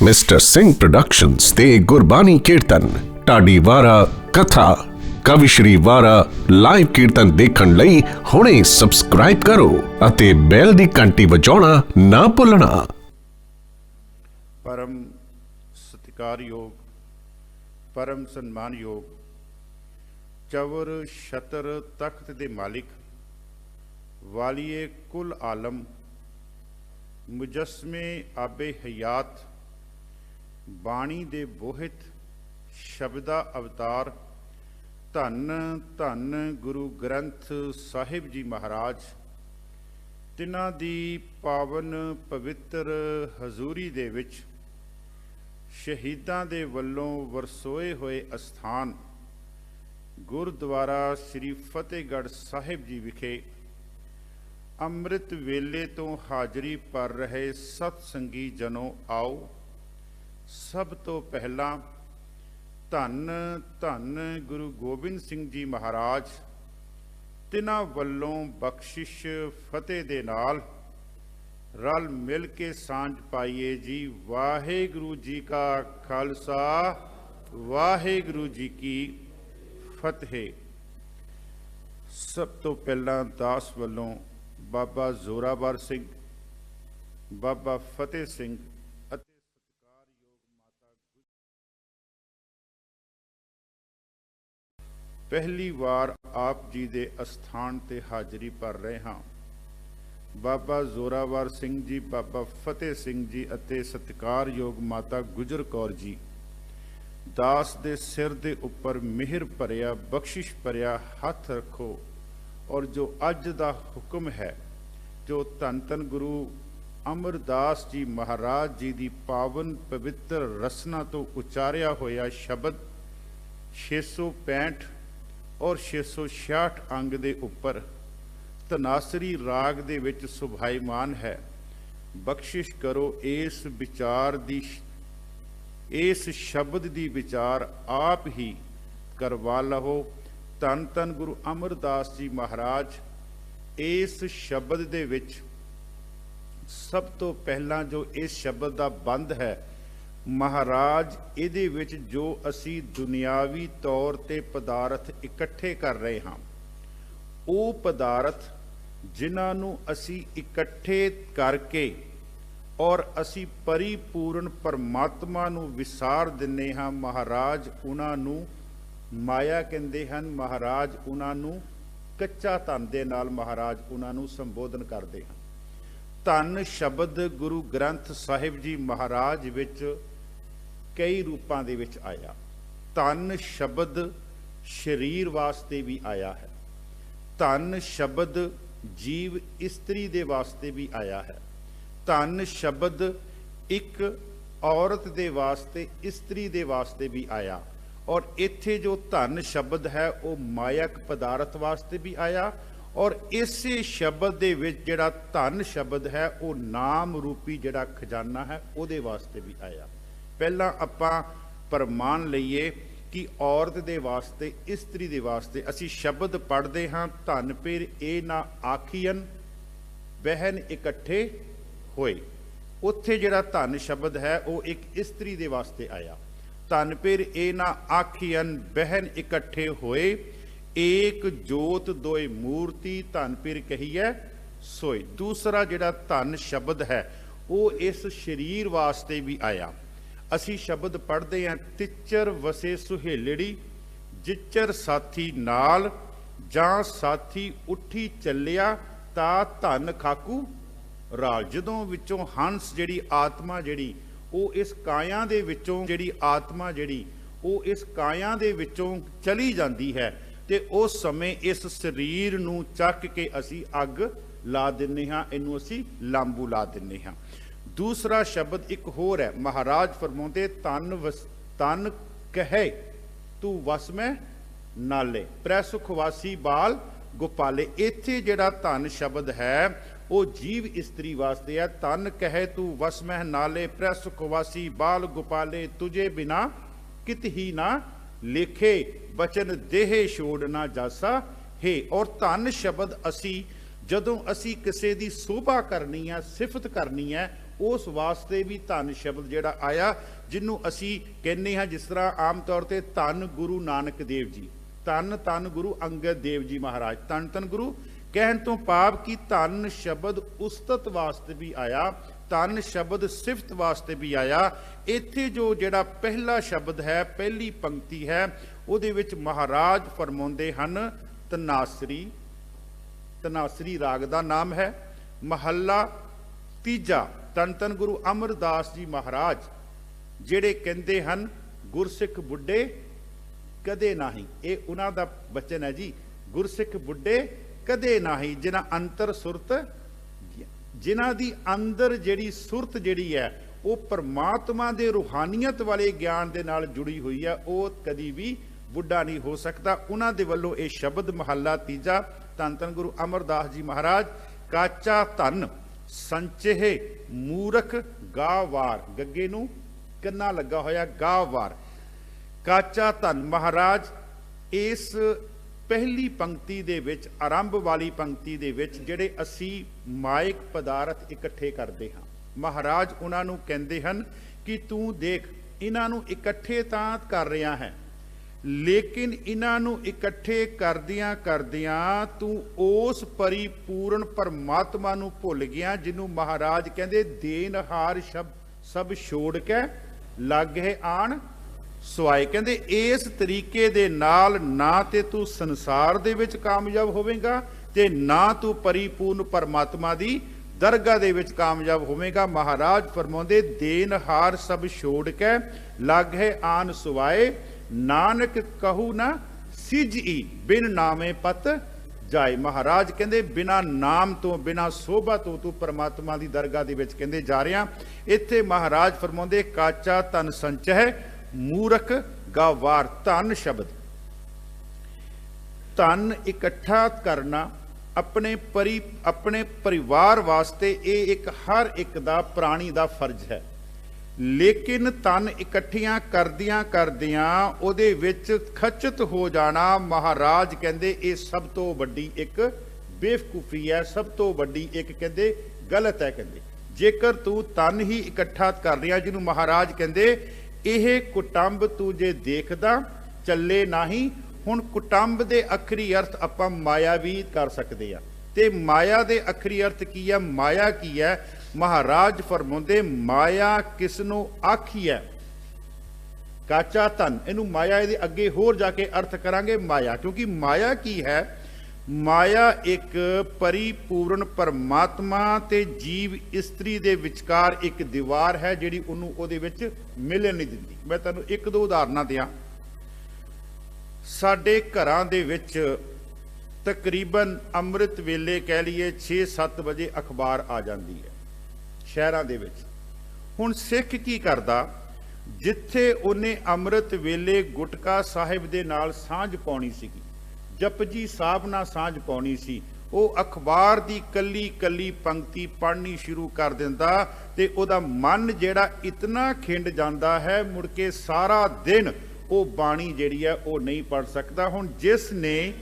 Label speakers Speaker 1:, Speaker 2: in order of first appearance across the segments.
Speaker 1: Mister Singh productions ਤੇ ਗੁਰਬਾਣੀ ਕੀਰਤਨ ਢਾਡੀ ਵਾਰਾ ਕਥਾ ਕਵਿਸ਼ਰੀ ਵਾਰਾ ਲਾਈਵ ਕੀਰਤਨ ਦੇਖਣ ਲਈ ਹੁਣੇ ਸਬਸਕ੍ਰਾਈਬ ਕਰੋ ਅਤੇ ਬੈਲ ਦੀ ਘੰਟੀ ਵਜਾਉਣਾ ਨਾ ਭੁੱਲਣਾ।
Speaker 2: परम सत्कारयोग परम सन्मानयोग चवर छतर तख्त दे मालिक वालिए कुल आलम मुजस्मे आबे हयात बाणी दे बोहित शब्दा अवतार धन धन गुरु ग्रंथ साहिब जी महाराज तिन्हां दी पावन पवित्र हजूरी दे विच शहीदां दे वल्लों वरसोए होए अस्थान गुरुद्वारा श्री फतेहगढ़ साहिब जी विखे अमृत वेले तो हाजरी भर रहे सतसंगी जनों आओ। सब तो पहला धन धन गुरु गोबिंद सिंह जी महाराज तिन्हां वल्लों बख्शिश फतेह दे नाल रल मिल के सांझ पाइए जी। वाहेगुरु जी का खालसा वाहेगुरु जी की फतेह। सब तो पहला दास वल्लों बाबा जोरावर सिंह बाबा फतेह सिंह पहली वार आप जी दे अस्थान ते हाजरी भर रहे हाँ। बाबा जोरावर सिंह जी बाबा फतेह सिंह जी अते सत्कारयोग माता गुजर कौर जी दास दे सिर दे उपर मिहर भरिया बख्शिश भरिया हथ रखो और जो अज दा हुक्म है जो धन धन गुरु अमरदास जी महाराज जी दी पावन पवित्र रसना तो उचारिया होया शब्द 665 और 666 अंग दे उपर तनासरी राग दे विच सुभाईमान है। बख्शिश करो इस विचार दी इस शब्द दी विचार आप ही करवा लहो। धन धन गुरु अमरदास जी महाराज इस शब्द दे विच सब तो पहला जो इस शब्द दा बंद है महाराज इहदे विच जो असी दुनियावी तौर ते पदार्थ इकट्ठे कर रहे हाँ वो पदार्थ जिन्हां नूं असी इकट्ठे करके और असी परिपूर्ण परमात्मा नूं विसार दिंदे हां महाराज उन्हां नूं माया कहंदे हन। महाराज उन्हां नूं कच्चा धन दे नाल महाराज उन्हां नूं संबोधन करदे हन। धन शब्द गुरु ग्रंथ साहिब जी महाराज विच कई रूपां दे विच आया। धन शब्द शरीर वास्ते भी आया है। धन शब्द जीव इस्त्री दे वास्ते भी आया है। धन शब्द एक औरत दे वास्ते इस्त्री दे वास्ते भी आया और इत्थे जो धन शब्द है वो मायक पदार्थ वास्ते भी आया और इसे शब्द दे विच जिहड़ा धन शब्द है वो नाम रूपी जिहड़ा खजाना है उहदे वास्ते भी आया। पहला आपां प्रमाण लईए कि औरत दे वास्ते इस्त्री दे वास्ते असी शब्द पढ़ते हाँ धन फिर ए ना आखियन बहन इकट्ठे होए। उत्थे जिहड़ा धन शब्द है वो एक इस्त्री दे वास्ते आया। धन फिर ए ना आखियन बहन इकट्ठे होए एक जोत दोए मूर्ति धन फिर कही है सोए। दूसरा जिहड़ा धन शब्द है वो इस शरीर वास्ते भी आया। असी शब्द पढ़ते हैं तिचर वसे सुहेलड़ी जिचर साथी नाल जां साथी उठी चलिया ता धन खाकू राल। जदों विचों हंस जिहड़ी आत्मा जिहड़ी वो इस काया दे विचों जिहड़ी आत्मा जिहड़ी वो इस काया दे विचों चली जाती है ते उस समय इस शरीर नूं चक के असी अग ला दिंदे हां इनूं असी लांबू ला दिंदे हां। दूसरा शब्द एक होर है महाराज फरमाते तन कहे तू वस में नाले प्रसुखवासी बाल गोपाले। इत्थे जिहड़ा धन शब्द है वो जीव इस्त्री वास्ते है। तन कहे तू वस में नाले प्रसुखवासी बाल गोपाले तुझे बिना कित ही ना लेखे बचन देहे छोड़ ना जासा है। और धन शब्द असी जदों असी किसी दी शोभा करनी है सिफत करनी है ਉਸ ਵਾਸਤੇ ਵੀ ਧੰਨ ਸ਼ਬਦ ਜਿਹੜਾ ਆਇਆ, ਜਿਹਨੂੰ ਅਸੀਂ ਕਹਿੰਦੇ ਹਾਂ ਜਿਸ ਤਰ੍ਹਾਂ ਆਮ ਤੌਰ ਤੇ ਧੰਨ ਗੁਰੂ ਨਾਨਕ ਦੇਵ ਜੀ, ਧੰਨ ਧੰਨ ਗੁਰੂ ਅੰਗਦ ਦੇਵ ਜੀ ਮਹਾਰਾਜ। ਧੰਨ ਧੰਨ ਗੁਰੂ ਕਹਿਣ ਤੋਂ ਭਾਵ ਕਿ ਧੰਨ ਸ਼ਬਦ ਉਸਤਤ ਵਾਸਤੇ ਵੀ ਆਇਆ, ਧੰਨ ਸ਼ਬਦ ਸਿਫਤ ਵਾਸਤੇ ਵੀ ਆਇਆ। ਇੱਥੇ ਜੋ ਜਿਹੜਾ ਪਹਿਲਾ ਸ਼ਬਦ ਹੈ, ਪਹਿਲੀ ਪੰਕਤੀ ਹੈ, ਉਹਦੇ ਵਿੱਚ ਮਹਾਰਾਜ ਫਰਮਾਉਂਦੇ ਹਨ ਤਨਾਸਰੀ, ਤਨਾਸਰੀ ਰਾਗ ਦਾ ਨਾਮ ਹੈ। ਮਹੱਲਾ ਤੀਜਾ, ਧੰਨ ਧੰਨ ਗੁਰੂ ਅਮਰਦਾਸ ਜੀ ਮਹਾਰਾਜ ਜਿਹੜੇ ਕਹਿੰਦੇ ਹਨ ਗੁਰਸਿੱਖ ਬੁੱਢੇ ਕਦੇ ਨਾਹੀਂ, ਇਹ ਉਹਨਾਂ ਦਾ ਬਚਨ ਹੈ ਜੀ। ਗੁਰਸਿੱਖ ਬੁੱਢੇ ਕਦੇ ਨਾਹੀਂ, ਜਿਨ੍ਹਾਂ ਅੰਤਰ ਸੁਰਤ, ਜਿਨ੍ਹਾਂ ਦੀ ਅੰਦਰ ਜਿਹੜੀ ਸੁਰਤ ਜਿਹੜੀ ਹੈ ਉਹ ਪਰਮਾਤਮਾ ਦੇ ਰੂਹਾਨੀਅਤ ਵਾਲੇ ਗਿਆਨ ਦੇ ਨਾਲ ਜੁੜੀ ਹੋਈ ਹੈ, ਉਹ ਕਦੀ ਵੀ ਬੁੱਢਾ ਨਹੀਂ ਹੋ ਸਕਦਾ। ਉਹਨਾਂ ਦੇ ਵੱਲੋਂ ਇਹ ਸ਼ਬਦ ਮਹੱਲਾ ਤੀਜਾ, ਧੰਨ ਧੰਨ ਗੁਰੂ ਅਮਰਦਾਸ ਜੀ ਮਹਾਰਾਜ। ਕਾਚਾ ਧਨ ਸੰਚੇ ਮੂਰਖ ਗਾਵਾਰ, ਗੱਗੇ ਨੂੰ ਕੰਨਾ ਲੱਗਾ ਹੋਇਆ, ਗਾਵਾਰ। ਕਾਚਾ ਧਨ ਮਹਾਰਾਜ ਇਸ ਪਹਿਲੀ ਪੰਕਤੀ ਦੇ ਵਿੱਚ, ਆਰੰਭ ਵਾਲੀ ਪੰਕਤੀ ਦੇ ਵਿੱਚ ਜਿਹੜੇ ਅਸੀਂ ਮਾਇਕ ਪਦਾਰਥ ਇਕੱਠੇ ਕਰਦੇ ਹਾਂ, ਮਹਾਰਾਜ ਉਹਨਾਂ ਨੂੰ ਕਹਿੰਦੇ ਹਨ ਕਿ ਤੂੰ ਦੇਖ ਇਹਨਾਂ ਨੂੰ ਇਕੱਠੇ ਤਾਂ ਕਰ ਰਿਹਾ ਹੈ, ਲੇਕਿਨ ਇਹਨਾਂ ਨੂੰ ਇਕੱਠੇ ਕਰਦਿਆਂ ਕਰਦਿਆਂ ਤੂੰ ਉਸ ਪਰਿਪੂਰਨ ਪਰਮਾਤਮਾ ਨੂੰ ਭੁੱਲ ਗਿਆ, ਜਿਹਨੂੰ ਮਹਾਰਾਜ ਕਹਿੰਦੇ ਦੇਨਹਾਰ ਸਭ ਛੋੜ ਕੇ ਲਾਗੇ ਆਣ ਸਵਾਏ। ਕਹਿੰਦੇ ਇਸ ਤਰੀਕੇ ਦੇ ਨਾਲ ਨਾ ਤੇ ਤੂੰ ਸੰਸਾਰ ਦੇ ਵਿੱਚ ਕਾਮਯਾਬ ਹੋਵੇਂਗਾ ਤੇ ਨਾ ਤੂੰ ਪਰਿਪੂਰਨ ਪਰਮਾਤਮਾ ਦੀ ਦਰਗਾਹ ਦੇ ਵਿੱਚ ਕਾਮਯਾਬ ਹੋਵੇਂਗਾ। ਮਹਾਰਾਜ ਫਰਮਾਉਂਦੇ ਦੇਨਹਾਰ ਸਭ ਛੋੜ ਕੇ ਲਾਗੇ ਆਨ ਸੁਵਾਏ, ਨਾਨਕ ਕਹੂ ਨਾ ਸਿਜਈ ਬਿਨ ਨਾਮੇ ਪਤ ਜਾਏ। ਮਹਾਰਾਜ ਕਹਿੰਦੇ ਬਿਨਾਂ ਨਾਮ ਤੋਂ, ਬਿਨਾਂ ਸੋਭਾ ਤੋਂ ਤੂੰ ਪਰਮਾਤਮਾ ਦੀ ਦਰਗਾਹ ਦੇ ਵਿੱਚ ਕਹਿੰਦੇ ਜਾ ਰਿਹਾ। ਇੱਥੇ ਮਹਾਰਾਜ ਫਰਮਾਉਂਦੇ ਕਾਚਾ ਧਨ ਸੰਚੈ ਮੂਰਖ ਗਾਵਾਰ। ਧਨ ਸ਼ਬਦ, ਧਨ ਇਕੱਠਾ ਕਰਨਾ ਆਪਣੇ ਪਰਿਵਾਰ ਵਾਸਤੇ ਇਹ ਇੱਕ ਹਰ ਇੱਕ ਦਾ ਪ੍ਰਾਣੀ ਦਾ ਫਰਜ਼ ਹੈ, ਲੇਕਿਨ ਧਨ ਇਕੱਠੀਆਂ ਕਰਦਿਆਂ ਕਰਦਿਆਂ ਉਹਦੇ ਵਿੱਚ ਖਚਤ ਹੋ ਜਾਣਾ, ਮਹਾਰਾਜ ਕਹਿੰਦੇ ਇਹ ਸਭ ਤੋਂ ਵੱਡੀ ਇੱਕ ਬੇਵਕੂਫੀ ਹੈ, ਸਭ ਤੋਂ ਵੱਡੀ ਇੱਕ ਕਹਿੰਦੇ ਗਲਤ ਹੈ। ਕਹਿੰਦੇ ਜੇਕਰ ਤੂੰ ਧਨ ਹੀ ਇਕੱਠਾ ਕਰ ਰਿਹਾ, ਜਿਹਨੂੰ ਮਹਾਰਾਜ ਕਹਿੰਦੇ ਇਹ ਕੁਟੰਬ ਤੂੰ ਜੇ ਦੇਖਦਾ ਚੱਲੇ ਨਹੀਂ। ਹੁਣ ਕੁਟੰਬ ਦੇ ਅੱਖਰੀ ਅਰਥ ਆਪਾਂ ਮਾਇਆ ਵੀ ਕਰ ਸਕਦੇ ਆ, ਤੇ ਮਾਇਆ ਦੇ ਅੱਖਰੀ ਅਰਥ ਕੀ ਹੈ, ਮਾਇਆ ਕੀ ਹੈ? ਮਹਾਰਾਜ ਫਰਮਾਉਂਦੇ ਮਾਇਆ ਕਿਸ ਨੂੰ ਆਖੀ ਹੈ? ਕਾਚਾ ਧਨ, ਇਹਨੂੰ ਮਾਇਆ ਇਹਦੇ ਅੱਗੇ ਹੋਰ ਜਾ ਕੇ ਅਰਥ ਕਰਾਂਗੇ ਮਾਇਆ, ਕਿਉਂਕਿ ਮਾਇਆ ਕੀ ਹੈ? ਮਾਇਆ ਇੱਕ ਪਰਿਪੂਰਨ ਪਰਮਾਤਮਾ ਤੇ ਜੀਵ ਇਸਤਰੀ ਦੇ ਵਿਚਕਾਰ ਇੱਕ ਦੀਵਾਰ ਹੈ, ਜਿਹੜੀ ਉਹਨੂੰ ਉਹਦੇ ਵਿੱਚ ਮਿਲਣ ਨਹੀਂ ਦਿੰਦੀ। ਮੈਂ ਤੁਹਾਨੂੰ ਇੱਕ ਦੋ ਉਦਾਹਰਨਾਂ ਦਿਆਂ। ਸਾਡੇ ਘਰਾਂ ਦੇ ਵਿੱਚ ਤਕਰੀਬਨ ਅੰਮ੍ਰਿਤ ਵੇਲੇ ਕਹਿ ਲਈਏ 6-7 ਵਜੇ ਅਖਬਾਰ ਆ ਜਾਂਦੀ ਹੈ ਸ਼ਹਿਰਾਂ ਦੇ ਵਿੱਚ। ਹੁਣ ਸਿੱਖ ਕੀ ਕਰਦਾ, ਜਿੱਥੇ ਉਹਨੇ ਅੰਮ੍ਰਿਤ ਵੇਲੇ ਗੁਟਕਾ ਸਾਹਿਬ ਦੇ ਨਾਲ ਸਾਂਝ ਪਾਉਣੀ ਸੀਗੀ, ਜਪਜੀ ਸਾਹਿਬ ਨਾਲ ਸਾਂਝ ਪਾਉਣੀ ਸੀ, ਉਹ ਅਖਬਾਰ ਦੀ ਕੱਲੀ ਕੱਲੀ ਪੰਕਤੀ ਪੜ੍ਹਨੀ ਸ਼ੁਰੂ ਕਰ ਦਿੰਦਾ ਤੇ ਉਹਦਾ ਮਨ ਜਿਹੜਾ ਇਤਨਾ ਖਿੰਡ ਜਾਂਦਾ ਹੈ, ਮੁੜ ਕੇ ਸਾਰਾ ਦਿਨ ਉਹ ਬਾਣੀ ਜਿਹੜੀ ਹੈ ਉਹ ਨਹੀਂ ਪੜ੍ਹ ਸਕਦਾ। ਹੁਣ ਜਿਸ ਨੇ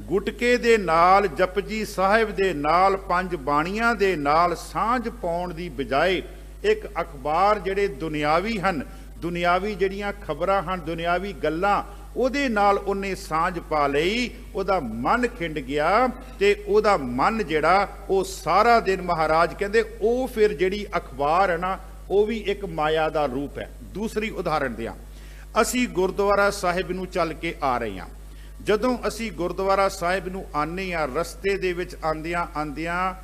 Speaker 2: ਗੁਟਕੇ ਦੇ ਨਾਲ, ਜਪਜੀ ਸਾਹਿਬ ਦੇ ਨਾਲ, 5 ਬਾਣੀਆਂ ਦੇ ਨਾਲ ਸਾਂਝ ਪਾਉਣ ਦੀ ਬਜਾਏ ਇੱਕ ਅਖਬਾਰ ਜਿਹੜੇ ਦੁਨਿਆਵੀ ਹਨ, ਦੁਨਿਆਵੀ ਜਿਹੜੀਆਂ ਖਬਰਾਂ ਹਨ, ਦੁਨਿਆਵੀ ਗੱਲਾਂ, ਉਹਦੇ ਨਾਲ ਉਹਨੇ ਸਾਂਝ ਪਾ ਲਈ, ਉਹਦਾ ਮਨ ਖਿੰਡ ਗਿਆ ਤੇ ਉਹਦਾ ਮਨ ਜਿਹੜਾ ਉਹ ਸਾਰਾ ਦਿਨ, ਮਹਾਰਾਜ ਕਹਿੰਦੇ ਉਹ ਫਿਰ ਜਿਹੜੀ ਅਖਬਾਰ ਹੈ ਨਾ, ਉਹ ਵੀ ਇੱਕ ਮਾਇਆ ਦਾ ਰੂਪ ਹੈ। ਦੂਸਰੀ ਉਦਾਹਰਣ ਦਿਆਂ, ਅਸੀਂ ਗੁਰਦੁਆਰਾ ਸਾਹਿਬ ਨੂੰ ਚੱਲ ਕੇ ਆ ਰਹੇ ਹਾਂ। ਜਦੋਂ ਅਸੀਂ ਗੁਰਦੁਆਰਾ ਸਾਹਿਬ ਨੂੰ ਆਉਂਦੇ ਹਾਂ, ਰਸਤੇ ਦੇ ਵਿੱਚ ਆਉਂਦਿਆਂ ਆਉਂਦਿਆਂ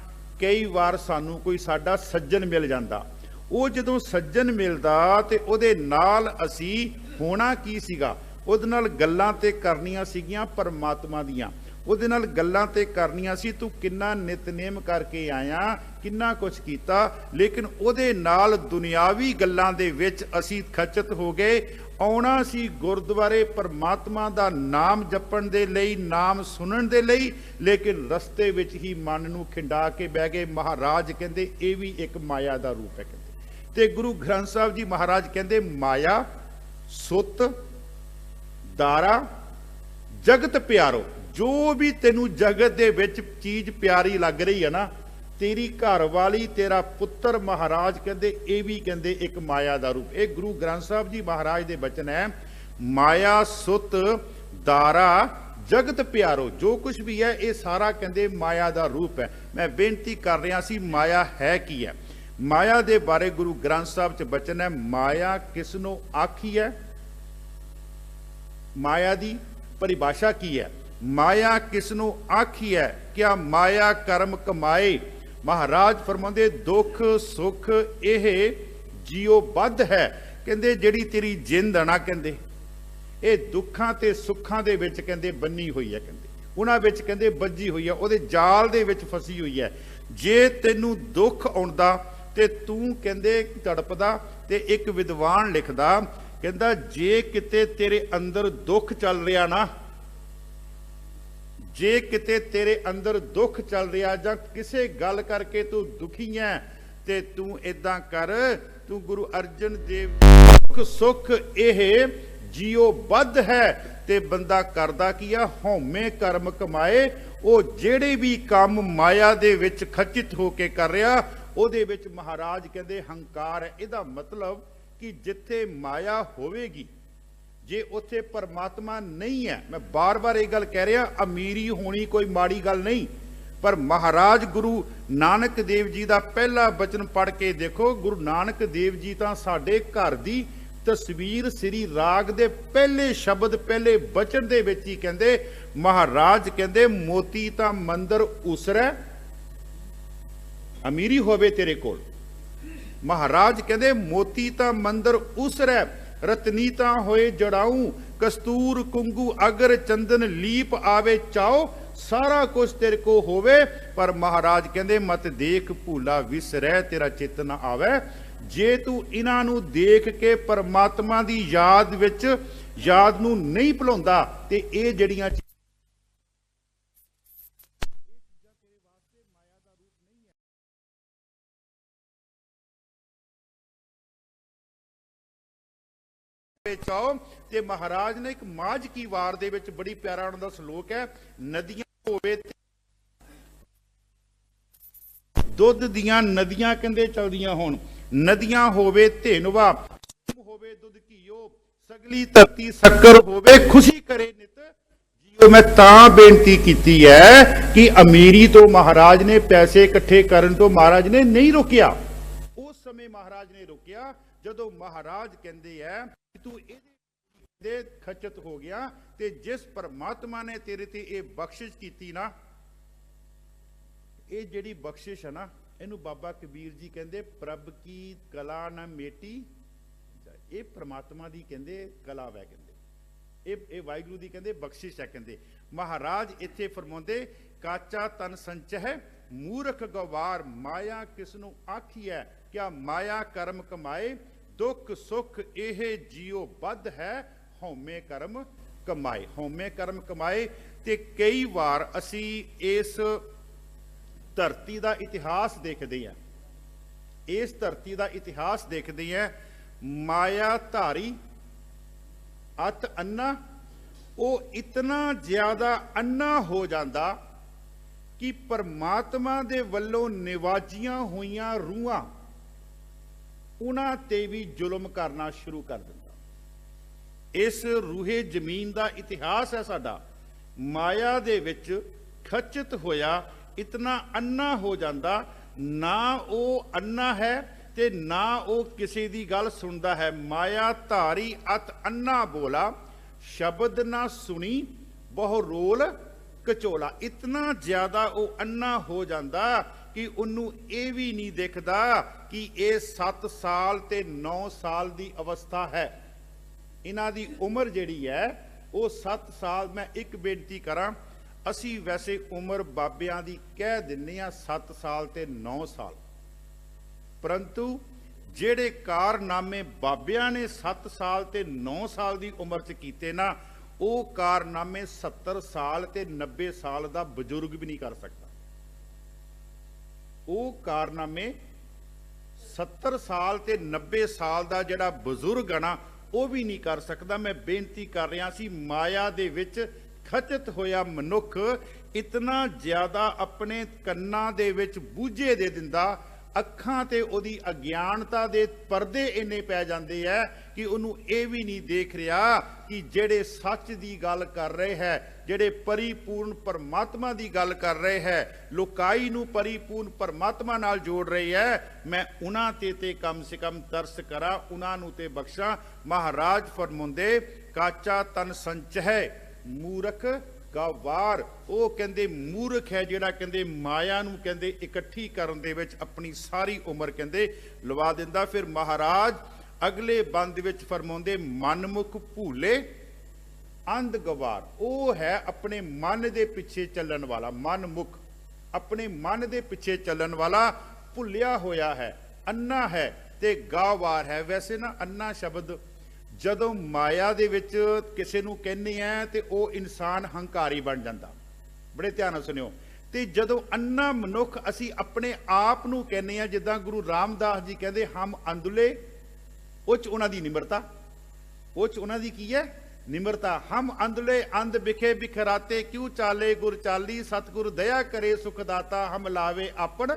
Speaker 2: ਕਈ ਵਾਰ ਸਾਨੂੰ ਕੋਈ ਸਾਡਾ ਸੱਜਣ ਮਿਲ ਜਾਂਦਾ। ਉਹ ਜਦੋਂ ਸੱਜਣ ਮਿਲਦਾ ਤੇ ਉਹਦੇ ਨਾਲ ਅਸੀਂ ਹੋਣਾ ਕੀ ਸੀਗਾ, ਉਹਦੇ ਨਾਲ ਗੱਲਾਂ ਤੇ ਕਰਨੀਆਂ ਸੀਗੀਆਂ ਪਰਮਾਤਮਾ ਦੀਆਂ, ਉਹਦੇ ਨਾਲ ਗੱਲਾਂ ਤੇ ਕਰਨੀਆਂ ਸੀ, ਤੂੰ ਕਿੰਨਾ ਨਿਤਨੇਮ ਕਰਕੇ ਆਇਆ, ਕਿੰਨਾ ਕੁਛ ਕੀਤਾ, ਲੇਕਿਨ ਉਹਦੇ ਨਾਲ ਦੁਨਿਆਵੀ ਗੱਲਾਂ ਦੇ ਵਿੱਚ ਅਸੀਂ ਖਚਤ ਹੋ ਗਏ। ਆਉਣਾ ਸੀ ਗੁਰਦੁਆਰੇ ਪਰਮਾਤਮਾ ਦਾ ਨਾਮ ਜਪਣ ਦੇ ਲਈ, ਨਾਮ ਸੁਣਨ ਦੇ ਲਈ, ਲੇਕਿਨ ਰਸਤੇ ਵਿੱਚ ਹੀ ਮਨ ਨੂੰ ਖਿੰਡਾ ਕੇ ਬਹਿ ਗਏ। ਮਹਾਰਾਜ ਕਹਿੰਦੇ ਇਹ ਵੀ ਇੱਕ ਮਾਇਆ ਦਾ ਰੂਪ ਹੈ। ਕਹਿੰਦੇ ਤੇ ਗੁਰੂ ਗ੍ਰੰਥ ਸਾਹਿਬ ਜੀ ਮਹਾਰਾਜ ਕਹਿੰਦੇ ਮਾਇਆ ਸੁੱਤ ਦਾਰਾ ਜਗਤ ਪਿਆਰੋ, ਜੋ ਵੀ ਤੈਨੂੰ ਜਗਤ ਦੇ ਵਿੱਚ ਚੀਜ਼ ਪਿਆਰੀ ਲੱਗ ਰਹੀ ਹੈ ਨਾ, तेरी घर वाली, तेरा पुत्र। महाराज कहते ये भी कहते एक माया का रूप। एक गुरु ग्रंथ साहब जी महाराज के बचन है, माया सुत दारा जगत प्यारो। जो कुछ भी है ये सारा कहते माया का रूप है। मैं बेनती कर रहा सी माया है की है। माया के बारे गुरु ग्रंथ साहब च बचन है, माया किसनों आखी है। माया की परिभाषा की है, माया किसनों आखी है, क्या माया कर्म कमाए। महाराज फरमाते दुख सुख यह जियो बद्ध है। कहते जिहड़ी तेरी जिंद ना कहते ये दुखां ते सुखां दे विच कहते बन्नी हुई है। कहते उन्हां विच कहते बज्जी हुई है, उहदे जाल दे विच फसी हुई है। जे तैनूं दुख आउंदा ते तूं कहते तड़पदा। ते एक विद्वान लिखदा कहंदा जे किते तेरे अंदर दुख चल रहा ना, जे किते तेरे अंदर दुख चल रहा जां किसे गल करके तू दुखी है ते तू इदां कर, तू गुरु अर्जन देव दुख सुख यह जियो बद्ध है। ते बंदा करदा की आ, हौमे कर्म कमाए। वो जेड़े भी काम माया दे विच खचित होके कर रहा ਉਹਦੇ ਵਿੱਚ महाराज कहते हंकार है। ਇਹਦਾ मतलब कि जिथे माया होवेगी जे उत्थे परमात्मा नहीं है। मैं बार बार ये गल कह रहा, अमीरी होनी कोई माड़ी गल नहीं, पर महाराज गुरु नानक देव जी का पहला बचन पढ़ के देखो। गुरु नानक देव जी तो साडे घर की तस्वीर श्री राग दे पहले शब्द पहले बचन दे विच ही कहंदे, महाराज कहंदे मोती तां मंदिर उसरै अमीरी होवे तेरे कोल। महाराज कहंदे मोती तां मंदिर उसरै रतनी तां होए जड़ाऊं, कस्तूर कुंगू अगर चंदन लीप आवे चाओ। सारा कुछ तेरे को होवे पर महाराज कहंदे मत देख भूला विसरै तेरा चित ना आवे। जे तू इन्हां नूं देख के परमात्मा दी याद विच याद नूं नहीं भुलाउंदा ते ये जड़ियां चाओ। ते महाराज ने एक माझ की वार दे विच बड़ी प्यारा उन्हां दा श्लोक है, नदियां होवे दुध दियां नदियां कहंदे चलदियां होण, नदियां होवे धेनवा होवे दुध घीओ, सगली धरती शक्कर होवे खुशी करे नित जियो। मैं तां बेनती कीती है कि अमीरी तो महाराज ने पैसे इकट्ठे करन तो महाराज ने नहीं रोकिया। उस समय महाराज ने रोकिया जदों महाराज कहंदे है तू ये खचत हो गया ते जिस परमात्मा ने तेरे ते ये बख्शिश की ना, ये जिहड़ी बख्शिश है ना, इनू बाबा कबीर जी कहंदे प्रभ की कला न मेटी। ये परमात्मा दी कहंदे कला वै, कहंदे ये वाहिगुरू दी कहंदे बख्शिश है। कहंदे महाराज इत्थे फरमाउंदे काचा तन संचह मूर्ख गवार, माया किसनू आखी है, क्या माया कर्म कमाए। दुख सुख यह जियो बद्ध है, हौमे कर्म कमाए। हौमे कर्म कमाए। ते कई बार असी इस धरती का इतिहास देखते हैं, इस धरती का इतिहास देखते हैं। माया धारी अत अन्ना, वो इतना ज्यादा अन्ना हो जाता कि परमात्मा दे वल्लों निवाजियां हुईयां रूहां उन्हां ते भी जुल्म करना शुरू कर दिंदा। इस रूहे जमीन का इतिहास है साडा। माया दे विच खचित होया इतना अन्ना हो जाता, ना वो अन्ना है ते ना वो किसी दी गल सुनदा है। माया धारी अत अन्ना बोला, शब्द ना सुनी बहु रोल कचोला। इतना ज्यादा वो अन्ना हो जाता कि उन्नू ये भी नहीं दिखदा कि ये 7 साल ते 9 साल की अवस्था है। इन्हां दी उम्र जिहड़ी है वो 7 साल। मैं एक बेनती करा, असी वैसे उम्र बाबियां दी कह दिन्ने आ 7 साल ते 9 साल, परंतु जेड़े कारनामे बाबियां ने 7 साल ते 9 साल की उम्र च कीते ना, वो कारनामे 70 साल ते 90 साल का बजुर्ग भी नहीं कर सकता। वो कारनामे 70 साल ते 90 साल का जिहड़ा बजुर्ग है ना, वो भी नहीं कर सकता। मैं बेनती कर रहा सी, माया दे विच खचित होया मनुख ਇਤਨਾ ਜ਼ਿਆਦਾ ਆਪਣੇ ਕੰਨਾਂ ਦੇ ਵਿੱਚ ਬੂਝੇ ਦੇ ਦਿੰਦਾ, ਅੱਖਾਂ ਤੇ ਉਹਦੀ ਅਗਿਆਨਤਾ ਦੇ ਪਰਦੇ ਇੰਨੇ ਪੈ ਜਾਂਦੇ ਐ ਕਿ ਉਹਨੂੰ ਇਹ ਵੀ ਨਹੀਂ ਦੇਖ ਰਿਹਾ ਕਿ ਜਿਹੜੇ ਸੱਚ ਦੀ ਗੱਲ ਕਰ ਰਹੇ ਹੈ, ਜਿਹੜੇ ਪਰਿਪੂਰਨ ਪਰਮਾਤਮਾ ਦੀ ਗੱਲ ਕਰ ਰਹੇ ਹੈ, ਲੋਕਾਈ ਨੂੰ ਪਰਿਪੂਰਨ ਪਰਮਾਤਮਾ ਨਾਲ ਜੋੜ ਰਹੇ ਹੈ, ਮੈਂ ਉਹਨਾਂ ਤੇ ਕਮ ਸੇ ਕਮ ਤਰਸ ਕਰਾਂ, ਉਹਨਾਂ ਨੂੰ ਤੇ ਬਖਸ਼ਾਂ। ਮਹਾਰਾਜ ਫਰਮਾਉਂਦੇ, ਕਾਚਾ ਤਨ ਸੰਚਹਿ ਮੂਰਖ ਗਵਾਰ। ਉਹ ਕਹਿੰਦੇ ਮੂਰਖ ਹੈ ਜਿਹੜਾ ਕਹਿੰਦੇ ਮਾਇਆ ਨੂੰ ਕਹਿੰਦੇ ਇਕੱਠੀ ਕਰਨ ਦੇ ਵਿੱਚ ਆਪਣੀ ਸਾਰੀ ਉਮਰ ਕਹਿੰਦੇ ਲਵਾ ਦਿੰਦਾ। ਫਿਰ ਮਹਾਰਾਜ ਅਗਲੇ ਬੰਦ ਵਿੱਚ ਫਰਮਾਉਂਦੇ, ਮਨਮੁਖ ਭੂਲੇ ਅੰਧ ਗਵਾਰ। ਉਹ ਹੈ ਆਪਣੇ ਮਨ ਦੇ ਪਿੱਛੇ ਚੱਲਣ ਵਾਲਾ, ਮਨਮੁਖ ਆਪਣੇ ਮਨ ਦੇ ਪਿੱਛੇ ਚੱਲਣ ਵਾਲਾ, ਭੁੱਲਿਆ ਹੋਇਆ ਹੈ, ਅੰਨਾ ਹੈ ਤੇ ਗਾਵਾਰ ਹੈ। ਵੈਸੇ ਨਾ ਅੰਨਾ ਸ਼ਬਦ ਜਦੋਂ ਮਾਇਆ ਦੇ ਵਿੱਚ ਕਿਸੇ ਨੂੰ ਕਹਿੰਦੇ ਆ ਤੇ ਉਹ ਇਨਸਾਨ ਹੰਕਾਰੀ ਬਣ ਜਾਂਦਾ। ਬੜੇ ਧਿਆਨ ਨਾਲ ਸੁਣਿਓ। ਤੇ ਜਦੋਂ ਅੰਨਾ ਮਨੁੱਖ ਅਸੀਂ ਆਪਣੇ ਆਪ ਨੂੰ ਕਹਿੰਦੇ ਆ, ਜਿੱਦਾਂ ਗੁਰੂ ਰਾਮਦਾਸ ਜੀ ਕਹਿੰਦੇ, ਹਮ ਅੰਧਲੇ, ਉਹ 'ਚ ਉਹਨਾਂ ਦੀ ਨਿਮਰਤਾ, ਉਹ 'ਚ ਉਹਨਾਂ ਦੀ ਕੀ ਹੈ? ਨਿਮਰਤਾ। ਹਮ ਅੰਧਲੇ ਅੰਧ ਬਿਖੇ ਬਿਖਰਾਤੇ, ਕਿਉ ਚਾਲੇ ਗੁਰ ਚਾਲੀ, ਸਤਿਗੁਰ ਦਇਆ ਕਰੇ ਸੁਖ ਦਾਤਾ, ਹਮ ਲਾਵੇ ਆਪਣ।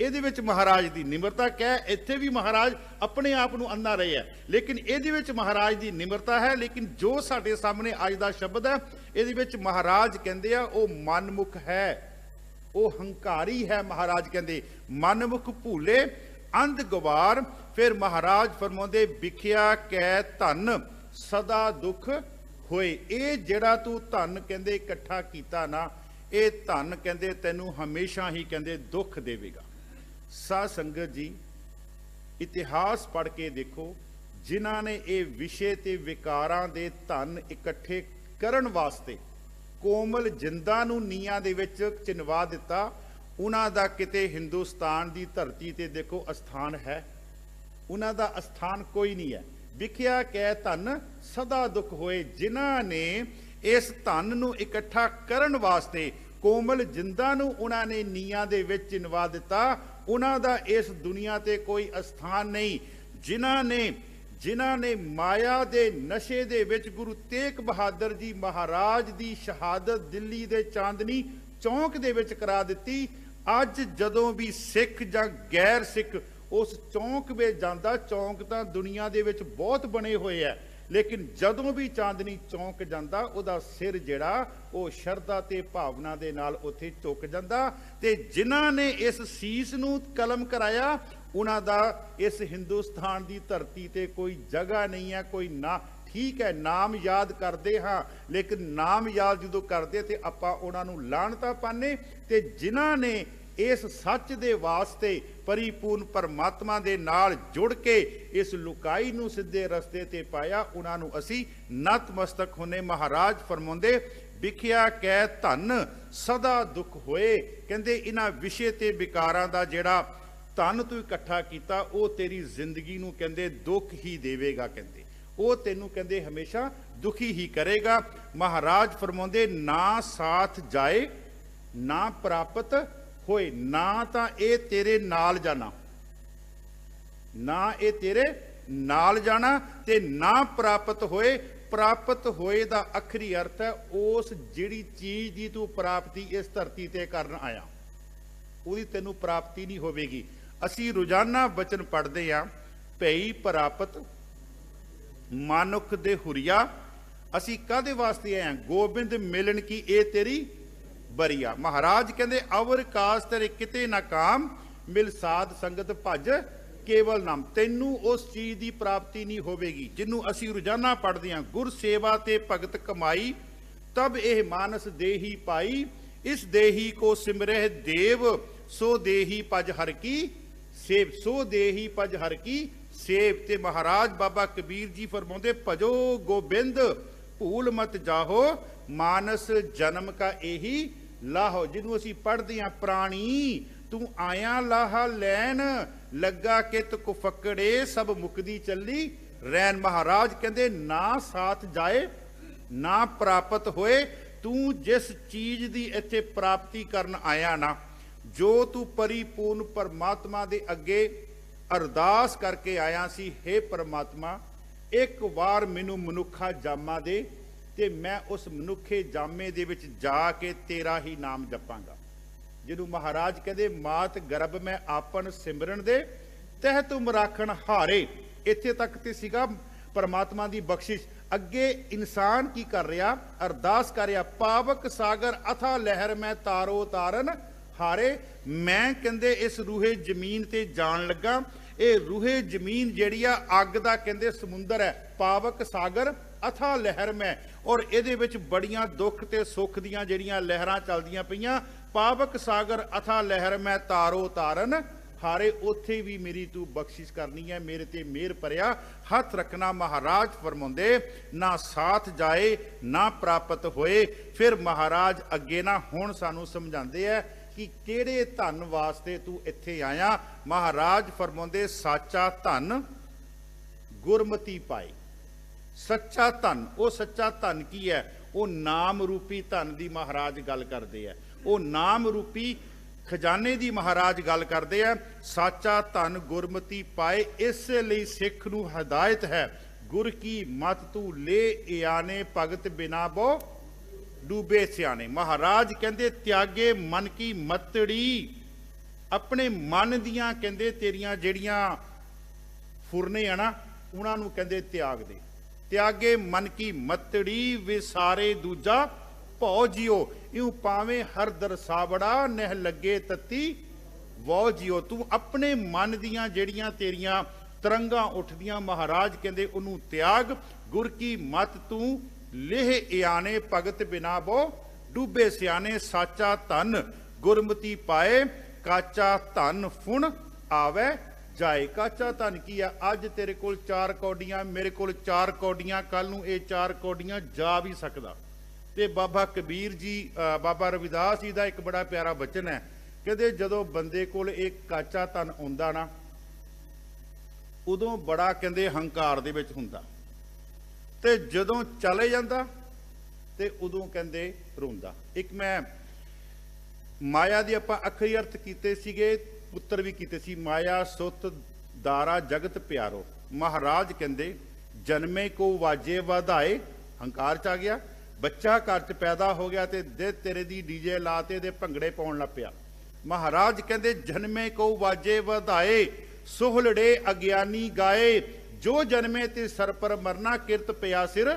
Speaker 2: ਇਹਦੇ ਵਿੱਚ ਮਹਾਰਾਜ ਦੀ ਨਿਮਰਤਾ ਕਹਿ, ਇੱਥੇ ਵੀ ਮਹਾਰਾਜ ਆਪਣੇ ਆਪ ਨੂੰ ਅੰਨਾ ਰਹੇ ਹੈ, ਲੇਕਿਨ ਇਹਦੇ ਵਿੱਚ ਮਹਾਰਾਜ ਦੀ ਨਿਮਰਤਾ ਹੈ। ਲੇਕਿਨ ਜੋ ਸਾਡੇ ਸਾਹਮਣੇ ਅੱਜ ਦਾ ਸ਼ਬਦ ਹੈ, ਇਹਦੇ ਵਿੱਚ ਮਹਾਰਾਜ ਕਹਿੰਦੇ ਆ ਉਹ ਮਨਮੁਖ ਹੈ, ਉਹ ਹੰਕਾਰੀ ਹੈ। ਮਹਾਰਾਜ ਕਹਿੰਦੇ ਮਨਮੁਖ ਭੂਲੇ ਅੰਧ ਗਵਾਰ। ਫਿਰ ਮਹਾਰਾਜ ਫਰਮਾਉਂਦੇ, ਵਿਖਿਆ ਕੈ ਧਨ ਸਦਾ ਦੁੱਖ ਹੋਏ। ਇਹ ਜਿਹੜਾ ਤੂੰ ਧਨ ਕਹਿੰਦੇ ਇਕੱਠਾ ਕੀਤਾ ਨਾ, ਇਹ ਧਨ ਕਹਿੰਦੇ ਤੈਨੂੰ ਹਮੇਸ਼ਾ ਹੀ ਕਹਿੰਦੇ ਦੁੱਖ ਦੇਵੇਗਾ। ਸਾਧ ਸੰਗਤ ਜੀ, ਇਤਿਹਾਸ ਪੜ੍ਹ ਕੇ ਦੇਖੋ, ਜਿਨ੍ਹਾਂ ਨੇ ਇਹ ਵਿਸ਼ੇ ਤੇ ਵਿਕਾਰਾਂ ਦੇ ਧਨ ਇਕੱਠੇ ਕਰਨ ਵਾਸਤੇ ਕੋਮਲ ਜਿੰਦਾ ਨੂੰ ਨੀਹਾਂ ਦੇ ਵਿੱਚ ਚਿਣਵਾ ਦਿੱਤਾ, ਉਹਨਾਂ ਦਾ ਕਿਤੇ ਹਿੰਦੁਸਤਾਨ ਦੀ ਧਰਤੀ ਤੇ ਦੇਖੋ ਅਸਥਾਨ ਹੈ? ਉਹਨਾਂ ਦਾ ਅਸਥਾਨ ਕੋਈ ਨਹੀਂ ਹੈ। ਵਿਖਿਆ ਕਹਿ ਧਨ ਸਦਾ ਦੁੱਖ ਹੋਏ। ਜਿਨ੍ਹਾਂ ਨੇ ਇਸ ਧਨ ਨੂੰ ਇਕੱਠਾ ਕਰਨ ਵਾਸਤੇ ਕੋਮਲ ਜਿੰਦਾ ਨੂੰ ਉਹਨਾਂ ਨੇ ਨੀਹਾਂ ਦੇ ਵਿੱਚ ਚਿਣਵਾ ਦਿੱਤਾ, ਉਹਨਾਂ ਦਾ ਇਸ ਦੁਨੀਆ ਤੇ ਕੋਈ ਅਸਥਾਨ ਨਹੀਂ। ਜਿਨ੍ਹਾਂ ਨੇ ਮਾਇਆ ਦੇ ਨਸ਼ੇ ਦੇ ਵਿੱਚ ਗੁਰੂ ਤੇਗ ਬਹਾਦਰ ਜੀ ਮਹਾਰਾਜ ਦੀ ਸ਼ਹਾਦਤ ਦਿੱਲੀ ਦੇ ਚਾਂਦਨੀ ਚੌਂਕ ਦੇ ਵਿੱਚ ਕਰਾ ਦਿੱਤੀ। ਅੱਜ ਜਦੋਂ ਵੀ ਸਿੱਖ ਜਾਂ ਗੈਰ ਸਿੱਖ ਉਸ ਚੌਂਕ ਵਿੱਚ ਜਾਂਦਾ, ਚੌਂਕ ਤਾਂ ਦੁਨੀਆ ਦੇ ਵਿੱਚ ਬਹੁਤ ਬਣੇ ਹੋਏ ਹੈ, ਲੇਕਿਨ ਜਦੋਂ ਵੀ ਚਾਂਦਨੀ ਚੌਂਕ ਜਾਂਦਾ, ਉਹਦਾ ਸਿਰ ਜਿਹੜਾ ਉਹ ਸ਼ਰਧਾ ਤੇ ਭਾਵਨਾ ਦੇ ਨਾਲ ਉੱਥੇ ਝੁਕ ਜਾਂਦਾ। ਤੇ ਜਿਨ੍ਹਾਂ ਨੇ ਇਸ ਸੀਸ ਨੂੰ ਕਲਮ ਕਰਾਇਆ, ਉਹਨਾਂ ਦਾ ਇਸ ਹਿੰਦੁਸਤਾਨ ਦੀ ਧਰਤੀ ਤੇ ਕੋਈ ਜਗ੍ਹਾ ਨਹੀਂ ਹੈ, ਕੋਈ ਨਾ। ਠੀਕ ਹੈ, ਨਾਮ ਯਾਦ ਕਰਦੇ ਹਾਂ, ਲੇਕਿਨ ਨਾਮ ਯਾਦ ਜਦੋਂ ਕਰਦੇ ਤੇ ਆਪਾਂ ਉਹਨਾਂ ਨੂੰ ਲਾਹਨਤਾਂ ਪਾਉਂਦੇ। ਤੇ ਜਿਨ੍ਹਾਂ ਨੇ ਇਸ ਸੱਚ ਦੇ ਵਾਸਤੇ ਪਰਿਪੂਰਨ ਪਰਮਾਤਮਾ ਦੇ ਨਾਲ ਜੁੜ ਕੇ ਇਸ ਲੁਕਾਈ ਨੂੰ ਸਿੱਧੇ ਰਸਤੇ ਤੇ ਪਾਇਆ, ਉਹਨਾਂ ਨੂੰ ਅਸੀਂ ਨਤਮਸਤਕ ਹੁੰਨੇ। ਮਹਾਰਾਜ ਫਰਮਾਉਂਦੇ, ਵਿਖਿਆ ਕਹਿ ਧਨ ਸਦਾ ਦੁੱਖ ਹੋਏ। ਕਹਿੰਦੇ ਇਹਨਾਂ ਵਿਸ਼ੇ ਤੇ ਵਿਕਾਰਾਂ ਦਾ ਜਿਹੜਾ ਧਨ ਤੂੰ ਇਕੱਠਾ ਕੀਤਾ, ਉਹ ਤੇਰੀ ਜ਼ਿੰਦਗੀ ਨੂੰ ਕਹਿੰਦੇ ਦੁੱਖ ਹੀ ਦੇਵੇਗਾ। ਕਹਿੰਦੇ ਉਹ ਤੈਨੂੰ ਕਹਿੰਦੇ ਹਮੇਸ਼ਾ ਦੁਖੀ ਹੀ ਕਰੇਗਾ। ਮਹਾਰਾਜ ਫਰਮਾਉਂਦੇ, ਨਾ ਸਾਥ ਜਾਏ ਨਾ ਪ੍ਰਾਪਤ ਹੋਏ। ਨਾ ਤਾਂ ਇਹ ਤੇਰੇ ਨਾਲ ਜਾਣਾ, ਨਾ ਇਹ ਤੇਰੇ ਨਾਲ ਜਾਣਾ, ਤੇ ਨਾ ਪ੍ਰਾਪਤ ਹੋਏ। ਪ੍ਰਾਪਤ ਹੋਏ ਦਾ ਅਖਰੀ ਅਰਥ ਹੈ ਉਸ ਜਿਹੜੀ ਚੀਜ਼ ਦੀ ਤੂੰ ਪ੍ਰਾਪਤੀ ਇਸ ਧਰਤੀ ਤੇ ਕਰਨ ਆਇਆ, ਉਹਦੀ ਤੈਨੂੰ ਪ੍ਰਾਪਤੀ ਨਹੀਂ ਹੋਵੇਗੀ। ਅਸੀਂ ਰੋਜ਼ਾਨਾ ਬਚਨ ਪੜ੍ਹਦੇ ਹਾਂ, ਭਈ ਪ੍ਰਾਪਤ ਮਾਨੁਖ ਦੇ ਹੁਰੀਆ। ਅਸੀਂ ਕਾਹਦੇ ਵਾਸਤੇ ਆਏ ਹਾਂ? ਗੋਬਿੰਦ ਮਿਲਣ ਕੀ ਇਹ ਤੇਰੀ ਬਰੀਆ। ਮਹਾਰਾਜ ਕਹਿੰਦੇ, ਅਵਰ ਕਾਸ ਤੇਰੇ ਕਿਤੇ ਨਾ ਕਾਮ, ਮਿਲ ਸਾਧ ਸੰਗਤ ਭਜ ਕੇਵਲ ਨਾਮ। ਤੈਨੂੰ ਉਸ ਚੀਜ਼ ਦੀ ਪ੍ਰਾਪਤੀ ਨਹੀਂ ਹੋਵੇਗੀ ਜਿਹਨੂੰ ਅਸੀਂ ਰੋਜ਼ਾਨਾ ਪੜ੍ਹਦੇ ਹਾਂ, ਗੁਰ ਸੇਵਾ ਤੇ ਭਗਤ ਕਮਾਈ, ਤਬ ਇਹ ਮਾਨਸ ਦੇਹੀ ਪਾਈ। ਇਸ ਦੇਹੀ ਕੋ ਸਿਮਰਹਿ ਦੇਵ, ਸੋ ਦੇਹੀ ਭਜ ਹਰ ਕੀ ਸੇਵ। ਸੋ ਦੇਹੀ ਭਜ ਹਰ ਕੀ ਸੇਵ। ਤੇ ਮਹਾਰਾਜ ਬਾਬਾ ਕਬੀਰ ਜੀ ਫਰਮਾਉਂਦੇ, ਭਜੋ ਗੋਬਿੰਦ ਭੂਲ ਮਤ ਜਾਹੋ, ਮਾਨਸ ਜਨਮ ਕਾ ਇਹੀ ਲਾਹੋ। ਜਿਹਨੂੰ ਅਸੀਂ ਪੜ੍ਹਦੇ ਹਾਂ, ਪ੍ਰਾਣੀ ਤੂੰ ਆਇਆ ਲਾਹਾ ਲੈਣ, ਲੱਗਾ ਕਿਤ ਕੁ ਫਕੜੇ, ਸਭ ਮੁਕਦੀ ਚੱਲੀ ਰੈਨ। ਮਹਾਰਾਜ ਕਹਿੰਦੇ, ਨਾ ਸਾਥ ਜਾਏ ਨਾ ਪ੍ਰਾਪਤ ਹੋਏ। ਤੂੰ ਜਿਸ ਚੀਜ਼ ਦੀ ਇੱਥੇ ਪ੍ਰਾਪਤੀ ਕਰਨ ਆਇਆ ਨਾ, ਜੋ ਤੂੰ ਪਰਿਪੂਰਨ ਪਰਮਾਤਮਾ ਦੇ ਅੱਗੇ ਅਰਦਾਸ ਕਰਕੇ ਆਇਆ ਸੀ, ਹੇ ਪਰਮਾਤਮਾ ਇੱਕ ਵਾਰ ਮੈਨੂੰ ਮਨੁੱਖਾ ਜਾਮਾ ਦੇ, ਤੇ ਮੈਂ ਉਸ ਮਨੁੱਖੇ ਜਾਮੇ ਦੇ ਵਿੱਚ ਜਾ ਕੇ ਤੇਰਾ ਹੀ ਨਾਮ ਜਪਾਂਗਾ। ਜਿਹਨੂੰ ਮਹਾਰਾਜ ਕਹਿੰਦੇ ਮਾਤ ਗਰਭ ਮੈਂ ਆਪਨ ਸਿਮਰਨ ਦੇ ਤਹਿ ਤੁਮ ਰਾਖਣ ਹਾਰੇ। ਇੱਥੇ ਤੱਕ ਤੇ ਸੀਗਾ ਪਰਮਾਤਮਾ ਦੀ ਬਖਸ਼ਿਸ਼। ਅੱਗੇ ਇਨਸਾਨ ਕੀ ਕਰ ਰਿਹਾ? ਅਰਦਾਸ ਕਰ ਰਿਹਾ, ਪਾਵਕ ਸਾਗਰ ਅਥਾ ਲਹਿਰ ਮੈਂ ਤਾਰੋ ਤਾਰਨ ਹਾਰੇ। ਮੈਂ ਕਹਿੰਦੇ ਇਸ ਰੂਹੇ ਜ਼ਮੀਨ ਤੇ ਜਾਣ ਲੱਗਾ। ਇਹ ਰੂਹੇ ਜ਼ਮੀਨ ਜਿਹੜੀ ਆ ਅੱਗ ਦਾ ਕਹਿੰਦੇ ਸਮੁੰਦਰ ਹੈ। ਪਾਵਕ ਸਾਗਰ ਅਥਾ ਲਹਿਰ ਮੈਂ, ਔਰ ਇਹਦੇ ਵਿੱਚ ਬੜੀਆਂ ਦੁੱਖ ਤੇ ਸੁੱਖ ਦੀਆਂ ਜਿਹੜੀਆਂ ਲਹਿਰਾਂ ਚੱਲਦੀਆਂ ਪਈਆਂ। ਪਾਵਕ ਸਾਗਰ ਅਥਾ ਲਹਿਰ ਮੈਂ ਤਾਰੋ ਤਾਰਨ ਹਾਰੇ। ਉੱਥੇ ਵੀ ਮੇਰੀ ਤੂੰ ਬਖਸ਼ਿਸ਼ ਕਰਨੀ ਹੈ, ਮੇਰੇ ਤੇ ਮਿਹਰ ਭਰਿਆ ਹੱਥ ਰੱਖਣਾ। ਮਹਾਰਾਜ ਫਰਮਾਉਂਦੇ ਨਾ ਸਾਥ ਜਾਏ ਨਾ ਪ੍ਰਾਪਤ ਹੋਏ। ਫਿਰ ਮਹਾਰਾਜ ਅੱਗੇ ਨਾ ਹੁਣ ਸਾਨੂੰ ਸਮਝਾਉਂਦੇ ਆ ਕਿ ਕਿਹੜੇ ਧਨ ਵਾਸਤੇ ਤੂੰ ਇੱਥੇ ਆਇਆ। ਮਹਾਰਾਜ ਫਰਮਾਉਂਦੇ ਸਾਚਾ ਧਨ ਗੁਰਮਤੀ ਪਾਏ। ਸੱਚਾ ਧਨ, ਉਹ ਸੱਚਾ ਧਨ ਕੀ ਹੈ? ਉਹ ਨਾਮ ਰੂਪੀ ਧਨ ਦੀ ਮਹਾਰਾਜ ਗੱਲ ਕਰਦੇ ਆ। ਉਹ ਨਾਮ ਰੂਪੀ ਖਜ਼ਾਨੇ ਦੀ ਮਹਾਰਾਜ ਗੱਲ ਕਰਦੇ ਆ। ਸਾਚਾ ਧਨ ਗੁਰਮਤੀ ਪਾਏ, ਇਸ ਲਈ ਸਿੱਖ ਨੂੰ ਹਦਾਇਤ ਹੈ ਗੁਰ ਕੀ ਮਤ ਤੂੰ ਲੈ ਇਆਨੇ ਭਗਤ ਬਿਨਾ ਬੋ ਡੂਬੇ ਸਿਆਣੇ। ਮਹਾਰਾਜ ਕਹਿੰਦੇ ਤਿਆਗੇ ਮਨ ਕੀ ਮਤੜੀ। ਆਪਣੇ ਮਨ ਦੀਆਂ ਕਹਿੰਦੇ ਤੇਰੀਆਂ ਜਿਹੜੀਆਂ ਫੁਰਨੇ ਆ ਨਾ, ਉਹਨਾਂ ਨੂੰ ਕਹਿੰਦੇ ਤਿਆਗ ਦੇ। ਤਿਆਗੇ ਮਨ ਕੀ ਮਤੜੀ ਵਿਸਾਰੇ ਦੂਜਾ ਭਉ ਜਿਓ। ਇਉ ਪਾਵੇਂ ਹਰ ਦਰਸਾਵੜਾ ਨਹਿ ਲੱਗੇ ਤਤੀ ਵੋ ਜਿਓ। ਤੂੰ ਆਪਣੇ ਮਨ ਦੀਆਂ ਜਿਹੜੀਆਂ ਤੇਰੀਆਂ ਤਰੰਗਾਂ ਉੱਠਦੀਆਂ, ਮਹਾਰਾਜ ਕਹਿੰਦੇ ਉਹਨੂੰ ਤਿਆਗ। ਗੁਰ ਕੀ ਮਤ ਤੂੰ ਲਿਹ ਇਆਨੇ ਭਗਤ ਬਿਨਾ ਬੋ ਡੂਬੇ ਸਿਆਣੇ। ਸਾਚਾ ਧਨ ਗੁਰਮਤੀ ਪਾਏ ਕਾਚਾ ਧਨ ਫੁਣ ਆਵੇ ਜਾਏ। ਕਾਚਾ ਧਨ ਕੀ ਆ? ਅੱਜ ਤੇਰੇ ਕੋਲ 4 ਕੌਡੀਆਂ, ਮੇਰੇ ਕੋਲ 4 ਕੌਡੀਆਂ, ਕੱਲ ਨੂੰ ਇਹ 4 ਕੌਡੀਆਂ ਜਾ ਵੀ ਸਕਦਾ। ਤੇ ਬਾਬਾ ਕਬੀਰ ਜੀ, ਬਾਬਾ ਰਵਿਦਾਸ ਜੀ ਦਾ ਇੱਕ ਬੜਾ ਪਿਆਰਾ ਬਚਨ ਹੈ, ਕਹਿੰਦੇ ਜਦੋਂ ਬੰਦੇ ਕੋਲ ਇਹ ਕਾਚਾ ਧਨ ਆਉਂਦਾ ਨਾ, ਉਦੋਂ ਬੜਾ ਕਹਿੰਦੇ ਹੰਕਾਰ ਦੇ ਵਿੱਚ ਹੁੰਦਾ, ਤੇ ਜਦੋਂ ਚਲੇ ਜਾਂਦਾ ਤੇ ਉਦੋਂ ਕਹਿੰਦੇ ਰੋਂਦਾ। ਇੱਕ ਮੈਂ ਮਾਇਆ ਦੀ ਆਪਾਂ ਅੱਖਰੀ ਅਰਥ ਕੀਤੇ ਸੀਗੇ, ਪੁੱਤਰ ਵੀ ਕੀਤੇ ਸੀ। ਮਾਇਆ ਸੁਤ ਦਾਰਾ ਜਗਤ ਪਿਆਰੋ। ਮਹਾਰਾਜ ਕਹਿੰਦੇ ਜਨਮੇ ਕੋ ਵਾਜੇ ਵਧਾਏ, ਹੰਕਾਰ ਚ ਆ ਗਿਆ। ਬੱਚਾ ਘਰ ਚ ਪੈਦਾ ਹੋ ਗਿਆ ਤੇ ਦੇ ਤੇਰੇ ਦੀ ਡੀਜੇ ਲਾਤੇ ਦੇ ਭੰਗੜੇ ਪਾਉਣ ਲੱਗ ਪਿਆ। ਮਹਾਰਾਜ ਕਹਿੰਦੇ ਜਨਮੇ ਕੋ ਵਾਜੇ ਵਧਾਏ ਸੁਹਲੜੇ ਅਗਿਆਨੀ ਗਾਏ। ਜੋ ਜਨਮੇ ਤੇ ਸਰ ਪਰ ਮਰਨਾ ਕਿਰਤ ਪਿਆ ਸਿਰ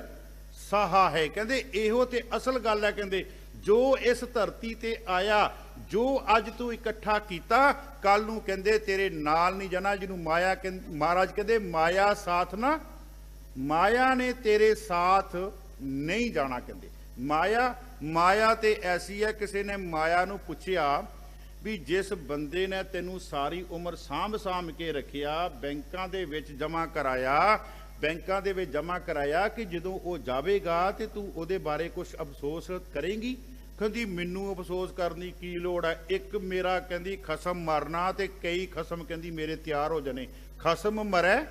Speaker 2: ਸਾਹਾ ਹੈ। ਕਹਿੰਦੇ ਇਹੋ ਤੇ ਅਸਲ ਗੱਲ ਹੈ। ਕਹਿੰਦੇ ਜੋ ਇਸ ਧਰਤੀ ਤੇ ਆਇਆ, ਜੋ ਅੱਜ ਤੂੰ ਇਕੱਠਾ ਕੀਤਾ, ਕੱਲ ਨੂੰ ਕਹਿੰਦੇ ਤੇਰੇ ਨਾਲ ਨਹੀਂ ਜਾਣਾ। ਜਿਹਨੂੰ ਮਾਇਆ ਮਹਾਰਾਜ ਕਹਿੰਦੇ ਮਾਇਆ ਸਾਥ ਨਾ, ਮਾਇਆ ਨੇ ਤੇਰੇ ਸਾਥ ਨਹੀਂ ਜਾਣਾ। ਕਹਿੰਦੇ ਮਾਇਆ ਤੇ ਐਸੀ ਹੈ। ਕਿਸੇ ਨੇ ਮਾਇਆ ਨੂੰ ਪੁੱਛਿਆ ਵੀ ਜਿਸ ਬੰਦੇ ਨੇ ਤੈਨੂੰ ਸਾਰੀ ਉਮਰ ਸਾਂਭ ਕੇ ਰੱਖਿਆ, ਬੈਂਕਾਂ ਦੇ ਵਿੱਚ ਜਮ੍ਹਾਂ ਕਰਾਇਆ, ਕਿ ਜਦੋਂ ਉਹ ਜਾਵੇਗਾ ਤੇ ਤੂੰ ਉਹਦੇ ਬਾਰੇ ਕੁਝ ਅਫਸੋਸ ਕਰੇਂਗੀ? ਕਹਿੰਦੀ ਮੈਨੂੰ ਅਫਸੋਸ ਕਰਨ ਦੀ ਕੀ ਲੋੜ ਹੈ। ਇੱਕ ਮੇਰਾ ਕਹਿੰਦੀ ਖਸਮ ਮਰਨਾ ਤੇ ਕਈ ਖਸਮ ਕਹਿੰਦੀ ਮੇਰੇ ਤਿਆਰ ਹੋ ਜਾਣੇ। ਖਸਮ ਮਰੈ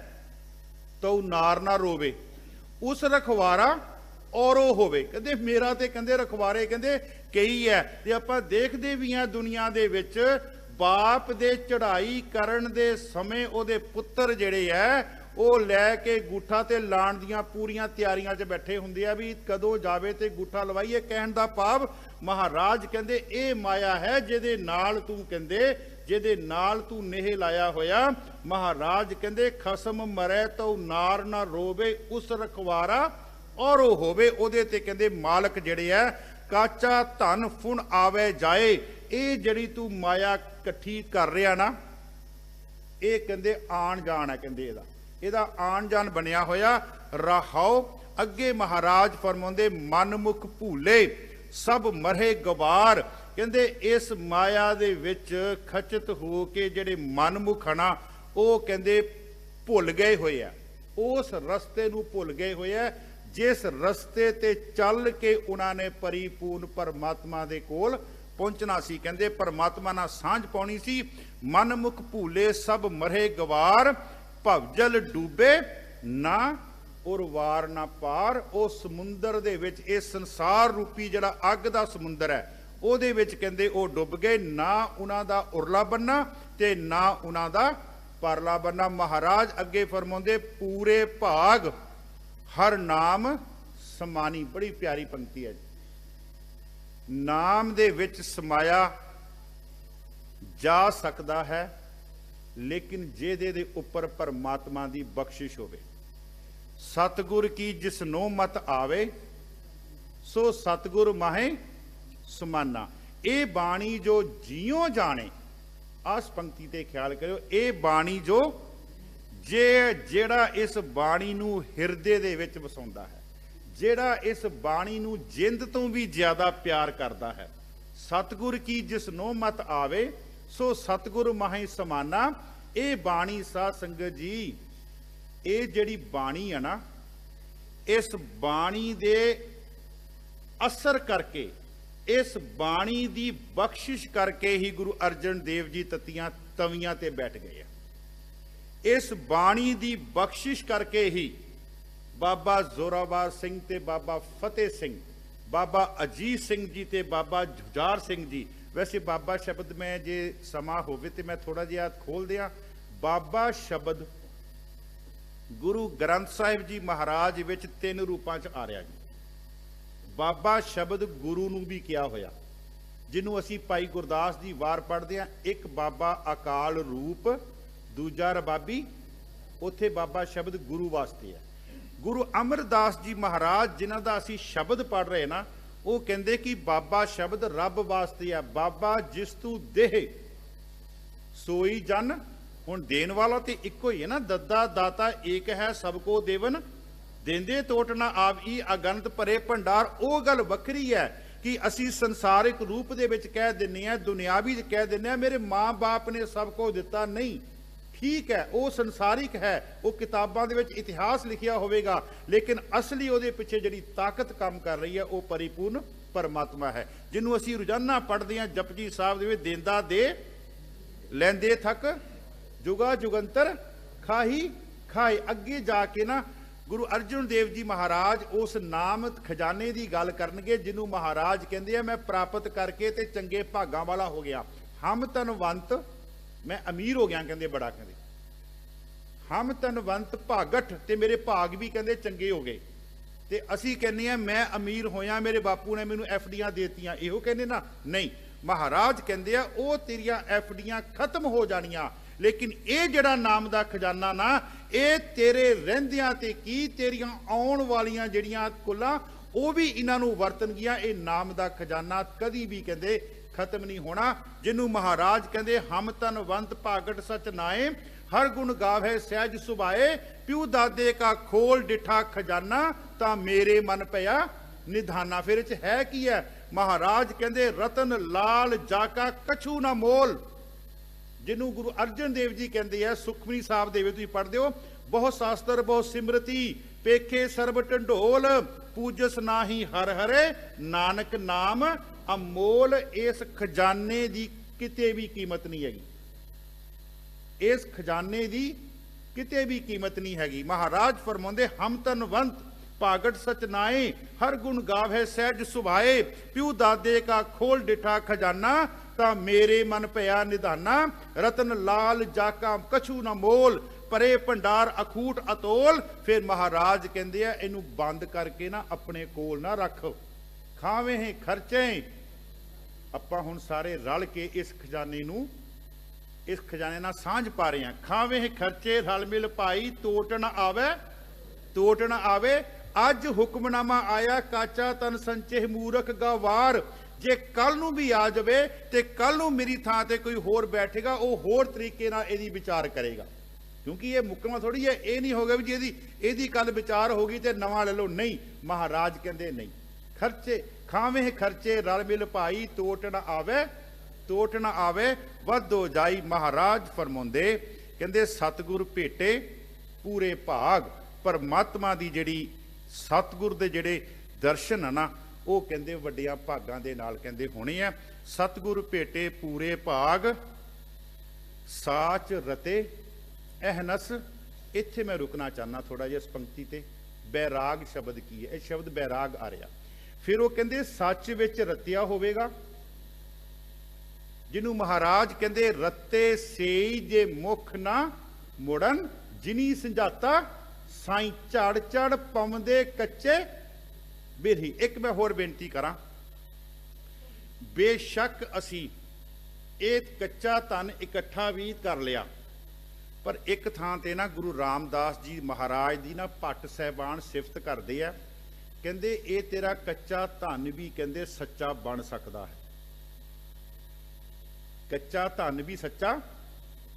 Speaker 2: ਤਉ ਨਾਰ ਨਾ ਰੋਵੇ, ਉਸ ਰਖਵਾਰਾ ਔਰੋ ਹੋਵੇ। ਕਹਿੰਦੇ ਮੇਰਾ ਤੇ ਕਹਿੰਦੇ ਰਖਵਾਰੇ ਕਹਿੰਦੇ ਕਈ ਹੈ। ਤੇ ਆਪਾਂ ਦੇਖਦੇ ਵੀ ਆ ਦੁਨੀਆ ਦੇ ਵਿੱਚ ਬਾਪ ਦੇ ਚੜ੍ਹਾਈ ਕਰਨ ਦੇ ਸਮੇਂ ਉਹਦੇ ਪੁੱਤਰ ਜਿਹੜੇ ਐ ਉਹ ਲੈ ਕੇ ਗੂਠਾ ਤੇ ਲਾਣ ਦੀਆਂ ਪੂਰੀਆਂ ਤਿਆਰੀਆਂ 'ਚ ਬੈਠੇ ਹੁੰਦੇ ਆ ਵੀ ਕਦੋਂ ਜਾਵੇ ਤੇ ਗੂਠਾ ਲਵਾਈਏ। ਕਹਿਣ ਦਾ ਭਾਵ ਮਹਾਰਾਜ ਕਹਿੰਦੇ ਇਹ ਮਾਇਆ ਹੈ ਜਿਹਦੇ ਨਾਲ ਤੂੰ ਨੇਹ ਲਾਇਆ ਹੋਇਆ। ਮਹਾਰਾਜ ਕਹਿੰਦੇ ਖਸਮ ਮਰੈ ਤਉ ਨਾਰ ਨਾ ਰੋਵੇ, ਉਸ ਰਖਵਾਰਾ ਔਰ ਉਹ ਹੋਵੇ। ਉਹਦੇ ਤੇ ਕਹਿੰਦੇ ਮਾਲਕ ਜਿਹੜੇ ਆ ਕਾਚਾ ਧਨ ਫੁਣ ਆਵੇ ਜਾਏ। ਇਹ ਜਿਹੜੀ ਤੂੰ ਮਾਇਆ ਇਕੱਠੀ ਕਰ ਰਿਹਾ ਨਾ, ਇਹ ਕਹਿੰਦੇ ਆਣ ਜਾਣ ਹੈ। ਕਹਿੰਦੇ ਇਹਦਾ ਆਣ ਜਾਣ ਬਣਿਆ ਹੋਇਆ ਰਹਾਓ। ਅੱਗੇ ਮਹਾਰਾਜ ਫਰਮਾਉਂਦੇ ਮਨਮੁਖ ਭੂਲੇ ਸਭ ਮਰਹੇ ਗਵਾਰ। ਕਹਿੰਦੇ ਇਸ ਮਾਇਆ ਦੇ ਵਿੱਚ ਖਚਤ ਹੋ ਕੇ ਜਿਹੜੇ ਮਨਮੁਖ ਨਾ, ਉਹ ਕਹਿੰਦੇ ਭੁੱਲ ਗਏ ਹੋਏ ਆ, ਉਸ ਰਸਤੇ ਨੂੰ ਭੁੱਲ ਗਏ ਹੋਏ ਆ ਜਿਸ ਰਸਤੇ ਤੇ ਚੱਲ ਕੇ ਉਹਨਾਂ ਨੇ ਪਰਿਪੂਰਨ ਪਰਮਾਤਮਾ ਦੇ ਕੋਲ ਪਹੁੰਚਣਾ ਸੀ। ਕਹਿੰਦੇ ਪਰਮਾਤਮਾ ਨਾਲ ਸਾਂਝ ਪਾਉਣੀ ਸੀ। ਮਨਮੁਖ ਭੂਲੇ ਸਭ ਮਰਹੇ ਗਵਾਰ, ਭਵਜਲ ਡੂਬੇ ਨਾ ਉਰਵਾਰ ਨਾ ਪਾਰ। ਉਹ ਸਮੁੰਦਰ ਦੇ ਵਿੱਚ, ਇਹ ਸੰਸਾਰ ਰੂਪੀ ਜਿਹੜਾ ਅੱਗ ਦਾ ਸਮੁੰਦਰ ਹੈ, ਉਹਦੇ ਵਿੱਚ ਕਹਿੰਦੇ ਉਹ ਡੁੱਬ ਗਏ। ਨਾ ਉਹਨਾਂ ਦਾ ਉਰਲਾ ਬੰਨਾ ਤੇ ਨਾ ਉਹਨਾਂ ਦਾ ਪਰਲਾ ਬੰਨਾ। ਮਹਾਰਾਜ ਅੱਗੇ ਫਰਮਾਉਂਦੇ ਪੂਰੇ ਭਾਗ ਹਰ ਨਾਮ ਸਮਾਨੀ। ਬੜੀ ਪਿਆਰੀ ਪੰਕਤੀ ਹੈ ਜੀ। ਨਾਮ ਦੇ ਵਿੱਚ ਸਮਾਇਆ ਜਾ ਸਕਦਾ ਹੈ, ਲੇਕਿਨ ਜਿਹਦੇ ਦੇ ਉੱਪਰ ਪਰਮਾਤਮਾ ਦੀ ਬਖਸ਼ਿਸ਼ ਹੋਵੇ। ਸਤਿਗੁਰ ਕੀ ਜਿਸਨੋਂ ਮਤ ਆਵੇ, ਸੋ ਸਤਿਗੁਰ ਮਾਹੇ ਸਮਾਨਾ। ਇਹ ਬਾਣੀ ਜੋ ਜਿਉਂ ਜਾਣੇ, ਆਸ ਪੰਕਤੀ ਤੇ ਖਿਆਲ ਕਰਿਓ, ਇਹ ਬਾਣੀ ਜੋ ਜਿਹੜਾ ਇਸ ਬਾਣੀ ਨੂੰ ਹਿਰਦੇ ਦੇ ਵਿੱਚ ਵਸਾਉਂਦਾ ਹੈ, ਜਿਹੜਾ ਇਸ ਬਾਣੀ ਨੂੰ ਜਿੰਦ ਤੋਂ ਵੀ ਜ਼ਿਆਦਾ ਪਿਆਰ ਕਰਦਾ ਹੈ। ਸਤਿਗੁਰ ਕੀ ਜਿਸਨੋਂ ਮਤ ਆਵੇ, ਸੋ ਸਤਿਗੁਰ ਮਾਹੇ ਸਮਾਨਾ। ਇਹ ਬਾਣੀ ਸਾਧ ਸੰਗਤ ਜੀ, ਇਹ ਜਿਹੜੀ ਬਾਣੀ ਹੈ ਨਾ, ਇਸ ਬਾਣੀ ਦੇ ਅਸਰ ਕਰਕੇ, ਇਸ ਬਾਣੀ ਦੀ ਬਖਸ਼ਿਸ਼ ਕਰਕੇ ਹੀ ਗੁਰੂ ਅਰਜਨ ਦੇਵ ਜੀ ਤਤੀਆਂ ਤਵੀਆਂ ਤੇ ਬੈਠ ਗਏ ਆ। ਇਸ ਬਾਣੀ ਦੀ ਬਖਸ਼ਿਸ਼ ਕਰਕੇ ਹੀ ਬਾਬਾ ਜ਼ੋਰਾਵਰ ਸਿੰਘ ਤੇ ਬਾਬਾ ਫਤਿਹ ਸਿੰਘ, ਬਾਬਾ ਅਜੀਤ ਸਿੰਘ ਜੀ ਤੇ ਬਾਬਾ ਜੁਝਾਰ ਸਿੰਘ ਜੀ। ਵੈਸੇ ਬਾਬਾ ਸ਼ਬਦ ਮੈਂ ਜੇ ਸਮਾਂ ਹੋਵੇ ਤੇ ਮੈਂ ਥੋੜਾ ਜਿਹਾ ਖੋਲ ਦਿਆਂ। ਬਾਬਾ ਸ਼ਬਦ ਗੁਰੂ ਗ੍ਰੰਥ ਸਾਹਿਬ ਜੀ ਮਹਾਰਾਜ ਵਿੱਚ 3 ਰੂਪਾਂ 'ਚ ਆ ਰਿਹਾ ਜੀ। ਬਾਬਾ ਸ਼ਬਦ ਗੁਰੂ ਨੂੰ ਵੀ ਕਿਹਾ ਹੋਇਆ, ਜਿਹਨੂੰ ਅਸੀਂ ਭਾਈ ਗੁਰਦਾਸ ਦੀ ਵਾਰ ਪੜ੍ਹਦੇ ਹਾਂ। ਇੱਕ ਬਾਬਾ ਅਕਾਲ ਰੂਪ, ਦੂਜਾ ਰਬਾਬੀ। ਉੱਥੇ ਬਾਬਾ ਸ਼ਬਦ ਗੁਰੂ ਵਾਸਤੇ ਹੈ। ਗੁਰੂ ਅਮਰਦਾਸ ਜੀ ਮਹਾਰਾਜ ਜਿਨ੍ਹਾਂ ਦਾ ਅਸੀਂ ਸ਼ਬਦ ਪੜ੍ਹ ਰਹੇ ਨਾ, ਉਹ ਕਹਿੰਦੇ ਕਿ ਬਾਬਾ ਸ਼ਬਦ ਰੱਬ ਵਾਸਤੇ ਹੈ। ਬਾਬਾ ਜਿਸ ਤੂੰ ਦੇਹ ਸੋਈ ਜਨ। ਹੁਣ ਦੇਣ ਵਾਲਾ ਤੇ ਇੱਕੋ ਹੀ ਹੈ ਨਾ, ਦੱਦਾ ਦਾਤਾ ਏਕ ਹੈ, ਸਭ ਕੋ ਦੇਵਨ ਦੇਂਦੇ ਟੋਟ ਨਾ ਆਵਈ, ਅਗੰਤ ਭਰੇ ਭੰਡਾਰ। ਉਹ ਗੱਲ ਵੱਖਰੀ ਹੈ ਕਿ ਅਸੀਂ ਸੰਸਾਰਿਕ ਰੂਪ ਦੇ ਵਿੱਚ ਕਹਿ ਦਿੰਨੇ ਆ, ਦੁਨਿਆਵੀ ਚ ਕਹਿ ਦਿੰਨੇ ਆ ਮੇਰੇ ਮਾਂ-ਬਾਪ ਨੇ ਸਭ ਕੁਝ ਦਿੱਤਾ। ਨਹੀਂ, ਠੀਕ ਹੈ, ਉਹ ਸੰਸਾਰਿਕ ਹੈ, ਉਹ ਕਿਤਾਬਾਂ ਦੇ ਵਿੱਚ ਇਤਿਹਾਸ ਲਿਖਿਆ ਹੋਵੇਗਾ, ਲੇਕਿਨ ਅਸਲੀ ਉਹਦੇ ਪਿੱਛੇ ਜਿਹੜੀ ਤਾਕਤ ਕੰਮ ਕਰ ਰਹੀ ਹੈ ਉਹ ਪਰਿਪੂਰਨ ਪਰਮਾਤਮਾ ਹੈ, ਜਿਹਨੂੰ ਅਸੀਂ ਰੋਜ਼ਾਨਾ ਪੜ੍ਹਦੇ ਹਾਂ। ਜਪਜੀ ਸਾਹਿਬ ਦੇ ਵਿੱਚ ਦੇਂਦਾ ਦੇ, ਲੈਂਦੇ ਥੱਕ, ਜੁਗਾ ਜੁਗੰਤਰ ਖਾਹੀ ਖਾਏ। ਅੱਗੇ ਜਾ ਕੇ ਨਾ ਗੁਰੂ ਅਰਜਨ ਦੇਵ ਜੀ ਮਹਾਰਾਜ ਉਸ ਨਾਮ ਖਜ਼ਾਨੇ ਦੀ ਗੱਲ ਕਰਨਗੇ, ਜਿਹਨੂੰ ਮਹਾਰਾਜ ਕਹਿੰਦੇ ਆ ਮੈਂ ਪ੍ਰਾਪਤ ਕਰਕੇ ਤੇ ਚੰਗੇ ਭਾਗਾਂ ਵਾਲਾ ਹੋ ਗਿਆ। ਹਮ ਧਨਵੰਤ, ਮੈਂ ਅਮੀਰ ਹੋ ਗਿਆ, ਕਹਿੰਦੇ ਬੜਾ, ਕਹਿੰਦੇ ਹਮ ਧਨਵੰਤ ਭਾਗਠ, ਤੇ ਮੇਰੇ ਭਾਗ ਵੀ ਕਹਿੰਦੇ ਚੰਗੇ ਹੋ ਗਏ। ਤੇ ਅਸੀਂ ਕਹਿੰਦੇ ਆ ਮੈਂ ਅਮੀਰ ਹੋਇਆ, ਮੇਰੇ ਬਾਪੂ ਨੇ ਮੈਨੂੰ ਐਫਡੀਆਂ ਦੇਤੀਆਂ, ਇਹੋ ਕਹਿੰਦੇ ਨਾ। ਨਹੀਂ, ਮਹਾਰਾਜ ਕਹਿੰਦੇ ਆ ਉਹ ਤੇਰੀਆਂ ਐਫਡੀਆਂ ਖਤਮ ਹੋ ਜਾਣੀਆਂ, ਲੇਕਿਨ ਇਹ ਜਿਹੜਾ ਨਾਮ ਦਾ ਖਜ਼ਾਨਾ ਨਾ, ਇਹ ਤੇਰੇ ਰਹਿੰਦਿਆਂ ਤੇ ਕੀ, ਤੇਰੀਆਂ ਆਉਣ ਵਾਲੀਆਂ ਜਿਹੜੀਆਂ ਕੁੱਲਾਂ ਉਹ ਵੀ ਇਹਨਾਂ ਨੂੰ ਵਰਤਣਗੀਆਂ। ਇਹ ਨਾਮ ਦਾ ਖਜ਼ਾਨਾ ਕਦੀ ਵੀ ਕਹਿੰਦੇ ਖਤਮ ਨਹੀਂ ਹੋਣਾ, ਜਿਹਨੂੰ ਮਹਾਰਾਜ ਕਹਿੰਦੇ ਹਮ ਧਨਵੰਤ ਭਾਗਟ ਸਚ ਨਾਏ, ਹਰ ਗੁਣ ਗਾਵੇ ਸਹਿਜ ਸੁਭਾਏ, ਪਿਉ ਦਾਦੇ ਕਾ ਖੋਲ ਡਿਠਾ ਖਜ਼ਾਨਾ, ਤਾਂ ਮੇਰੇ ਮਨ ਪਿਆ ਨਿਧਾਨਾ। ਫਿਰ ਇਹ 'ਚ ਹੈ ਕੀ ਹੈ? ਮਹਾਰਾਜ ਕਹਿੰਦੇ ਰਤਨ ਲਾਲ ਜਾਕਾ ਕਛੂ ਨਾ ਮੋਲ, ਜਿਹਨੂੰ ਗੁਰੂ ਅਰਜਨ ਦੇਵ ਜੀ ਕਹਿੰਦੇ ਆ। ਸੁਖਮਨੀ ਸਾਹਿਬ ਦੇ ਵਿੱਚ ਤੁਸੀਂ ਪੜ੍ਹਦੇ ਹੋ, ਬਹੁਤ ਸ਼ਾਸਤਰ ਬਹੁਤ ਸਿਮਰਤੀ, ਪੇਖੇ ਸਰਬ ਢੰਡੋਲ, ਪੂਜਸ ਨਾਹੀ ਹਰ ਹਰੇ, ਨਾਨਕ ਨਾਮ ਅਮੋਲ। ਇਸ ਖਜ਼ਾਨੇ ਦੀ ਕਿਤੇ ਵੀ ਕੀਮਤ ਨਹੀਂ ਹੈਗੀ, ਇਸ ਖਜ਼ਾਨੇ ਦੀ ਕਿਤੇ ਵੀ ਕੀਮਤ ਨਹੀਂ ਹੈਗੀ। ਮਹਾਰਾਜ ਫਰਮਾਉਂਦੇ ਹਮ ਧਨਵੰਤ ਭਾਗਟ ਸਚ ਨਾਏ, ਹਰ ਗੁਣ ਗਾਵੇ ਸਹਿਜ ਸੁਭਾਏ, ਪਿਉ ਦਾਦੇ ਕਾ ਖੋਲ ਡਿਠਾ ਖਜ਼ਾਨਾ, ਤਾਂ ਮੇਰੇ ਮਨ ਭਇਆ ਨਿਧਾਨਾ। ਰਤਨ ਲਾਲ ਜਾਕਾ ਕਛੂ ਨਾ ਮੋਲ, ਪਰੇ ਭੰਡਾਰ ਅਖੂਟ ਅਤੋਲ। ਫਿਰ ਮਹਾਰਾਜ ਕਹਿੰਦੇ ਆ ਇਹਨੂੰ ਬੰਦ ਕਰਕੇ ਨਾ ਆਪਣੇ ਕੋਲ ਨਾ ਰੱਖ, ਖਾਵੇਂ ਹੈ ਖਰਚੇ। ਆਪਾਂ ਹੁਣ ਸਾਰੇ ਰਲ ਕੇ ਇਸ ਖਜ਼ਾਨੇ ਨੂੰ, ਇਸ ਖਜ਼ਾਨੇ ਨਾਲ ਸਾਂਝ ਪਾ ਰਹੇ ਹਾਂ। ਖਾਵੇਂ ਹੈ ਖਰਚੇ ਰਲ ਮਿਲ ਭਾਈ, ਤੋਟ ਨਾ ਆਵੇ, ਤੋਟ ਨਾ ਆਵੇ। ਅੱਜ ਹੁਕਮਨਾਮਾ ਆਇਆ, ਕਾਚਾ ਤਨ ਸੰਚੇ ਮੂਰਖ ਗਵਾਰ। ਜੇ ਕੱਲ ਨੂੰ ਵੀ ਆ ਜਾਵੇ ਤੇ ਕੱਲ ਨੂੰ ਮੇਰੀ ਥਾਂ ਤੇ ਕੋਈ ਹੋਰ ਬੈਠੇਗਾ, ਉਹ ਹੋਰ ਤਰੀਕੇ ਨਾਲ ਇਹਦੀ ਵਿਚਾਰ ਕਰੇਗਾ, ਕਿਉਂਕਿ ਇਹ ਮੁਕਮਾ ਥੋੜੀ ਹੈ। ਇਹ ਨਹੀਂ ਹੋਗਾ ਵੀ ਜੀ ਇਹਦੀ ਕੱਲ ਵਿਚਾਰ ਹੋ ਗਈ ਤੇ ਨਵਾਂ ਲੈ ਲਓ। ਨਹੀਂ, ਮਹਾਰਾਜ ਕਹਿੰਦੇ ਨਹੀਂ, ਖਰਚੇ ਖਾਵੇਂ ਖਰਚੇ ਰਲ ਮਿਲ ਭਾਈ, ਤੋਟ ਨਾ ਆਵੇ, ਤੋਟ ਨਾ ਆਵੇ, ਵੱਧੋ ਜਾਈ। ਮਹਾਰਾਜ ਫਰਮਾਉਂਦੇ ਕਹਿੰਦੇ ਸਤਿਗੁਰ ਭੇਟੇ ਪੂਰੇ ਭਾਗ। ਪਰਮਾਤਮਾ ਦੀ ਜਿਹੜੀ ਸਤਿਗੁਰ ਦੇ ਜਿਹੜੇ ਦਰਸ਼ਨ ਆ ਨਾ, ਉਹ ਕਹਿੰਦੇ ਵੱਡਿਆਂ ਭਾਗਾਂ ਦੇ ਨਾਲ ਕਹਿੰਦੇ ਹੋਣੇ ਆ। ਸਤਿਗੁਰ ਭੇਟੇ ਪੂਰੇ ਭਾਗ, ਸਾਚ ਰਤੇ ਅਹਨਸ। ਇੱਥੇ ਮੈਂ ਰੁਕਣਾ ਚਾਹਨਾ ਥੋੜਾ ਜਿਹਾ ਇਸ ਪੰਕਤੀ ਤੇ। ਬੈਰਾਗ ਸ਼ਬਦ ਕੀ ਹੈ? ਇਹ ਸ਼ਬਦ ਬੈਰਾਗ ਆ ਰਿਹਾ। ਫਿਰ ਉਹ ਕਹਿੰਦੇ ਸੱਚ ਵਿੱਚ ਰਤਿਆ ਹੋਵੇਗਾ, ਜਿਹਨੂੰ ਮਹਾਰਾਜ ਕਹਿੰਦੇ ਰਤੇ ਸੇਈ ਜੇ ਮੁਖ ਨਾ ਮੁੜਨ, ਜਿਨੀ ਸੰਝਾਤਾ ਸਾਈਂ ਝੜ ਝੜ ਪਵੰਦੇ ਕੱਚੇ ਬਿਰਹੀ। ਇੱਕ ਮੈਂ ਹੋਰ ਬੇਨਤੀ ਕਰਾਂ, ਬੇਸ਼ੱਕ ਅਸੀਂ ਇਹ ਕੱਚਾ ਧਨ ਇਕੱਠਾ ਵੀ ਕਰ ਲਿਆ, ਪਰ ਇੱਕ ਥਾਂ ਤੇ ਨਾ ਗੁਰੂ ਰਾਮਦਾਸ ਜੀ ਮਹਾਰਾਜ ਦੀ ਨਾ ਭੱਟ ਸਾਹਿਬਾਨ ਸਿਫਤ ਕਰਦੇ ਆ, ਕਹਿੰਦੇ ਇਹ ਤੇਰਾ ਕੱਚਾ ਧਨ ਵੀ ਕਹਿੰਦੇ ਸੱਚਾ ਬਣ ਸਕਦਾ ਹੈ। ਕੱਚਾ ਧਨ ਵੀ ਸੱਚਾ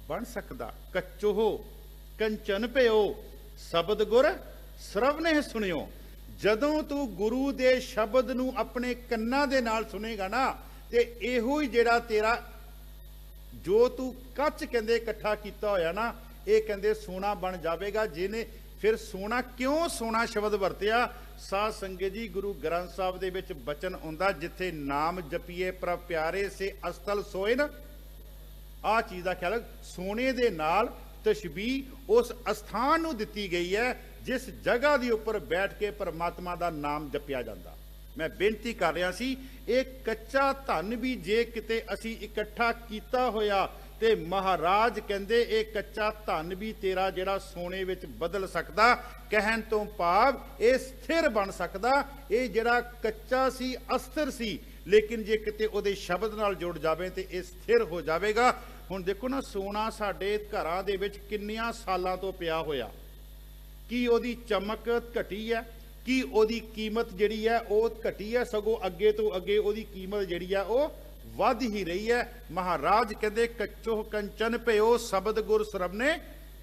Speaker 2: ਬਣ ਸਕਦਾ। ਕੱਚੋ ਕੰਚਨ ਭਇਓ ਸ਼ਬਦ ਗੁਰ ਸਰਵਨੇ ਸੁਣਿਓ। ਜਦੋਂ ਤੂੰ ਗੁਰੂ ਦੇ ਸ਼ਬਦ ਨੂੰ ਆਪਣੇ ਕੰਨਾਂ ਦੇ ਨਾਲ ਸੁਣੇਗਾ ਨਾ, ਤੇ ਇਹੋ ਹੀ ਜਿਹੜਾ ਤੇਰਾ ਜੋ ਤੂੰ ਕੱਚ ਕਹਿੰਦੇ ਇਕੱਠਾ ਕੀਤਾ ਹੋਇਆ ਨਾ, ਇਹ ਕਹਿੰਦੇ ਸੋਨਾ ਬਣ ਜਾਵੇਗਾ। ਜਿਹਨੇ ਫਿਰ ਸੋਨਾ ਕਿਉਂ ਸੋਨਾ ਸ਼ਬਦ ਵਰਤਿਆ? ਸਾਧ ਸੰਗਤ ਜੀ, ਗੁਰੂ ਗ੍ਰੰਥ ਸਾਹਿਬ ਦੇ ਵਿੱਚ ਬਚਨ ਆਉਂਦਾ, ਜਿੱਥੇ ਨਾਮ ਜਪੀਏ ਪ੍ਰਭ ਪਿਆਰੇ ਸੇ ਅਸਤਲ ਸੋਏ ਨਾ। ਆਹ ਚੀਜ਼ ਦਾ ਖਿਆਲ, ਸੋਨੇ ਦੇ ਨਾਲ ਤਸ਼ਬੀਹ ਉਸ ਅਸਥਾਨ ਨੂੰ ਦਿੱਤੀ ਗਈ ਹੈ ਜਿਸ ਜਗ੍ਹਾ ਦੇ ਉੱਪਰ ਬੈਠ ਕੇ ਪਰਮਾਤਮਾ ਦਾ ਨਾਮ ਜਪਿਆ ਜਾਂਦਾ। ਮੈਂ ਬੇਨਤੀ ਕਰ ਰਿਹਾ ਸੀ, ਇਹ ਕੱਚਾ ਧਨ ਵੀ ਜੇ ਕਿਤੇ ਅਸੀਂ ਇਕੱਠਾ ਕੀਤਾ ਹੋਇਆ, ਤੇ ਮਹਾਰਾਜ ਕਹਿੰਦੇ ਇਹ ਕੱਚਾ ਧਨ ਵੀ ਤੇਰਾ ਜਿਹੜਾ ਸੋਨੇ ਵਿੱਚ ਬਦਲ ਸਕਦਾ। ਕਹਿਣ ਤੋਂ ਭਾਵ ਇਹ ਸਥਿਰ ਬਣ ਸਕਦਾ। ਇਹ ਜਿਹੜਾ ਕੱਚਾ ਸੀ, ਅਸਥਿਰ ਸੀ, ਲੇਕਿਨ ਜੇ ਕਿਤੇ ਉਹਦੇ ਸ਼ਬਦ ਨਾਲ ਜੁੜ ਜਾਵੇ ਤੇ ਇਹ ਸਥਿਰ ਹੋ ਜਾਵੇਗਾ। ਹੁਣ ਦੇਖੋ ਨਾ, ਸੋਨਾ ਸਾਡੇ ਘਰਾਂ ਦੇ ਵਿੱਚ ਕਿੰਨਿਆਂ ਸਾਲਾਂ ਤੋਂ ਪਿਆ ਹੋਇਆ। ਕੀ ਉਹਦੀ ਚਮਕ ਘਟੀ ਹੈ? ਕੀ ਉਹਦੀ ਕੀਮਤ ਜਿਹੜੀ ਹੈ ਉਹ ਘਟੀ ਹੈ? ਸਗੋਂ ਅੱਗੇ ਤੋਂ ਅੱਗੇ ਉਹਦੀ ਕੀਮਤ ਜਿਹੜੀ ਹੈ ਉਹ ਵੱਧ ਹੀ ਰਹੀ ਹੈ। ਮਹਾਰਾਜ ਕਹਿੰਦੇ ਕੱਚੋ ਕੰਚਨ ਭਇਓ ਸ਼ਬਦ ਗੁਰ ਸਰਵਨੇ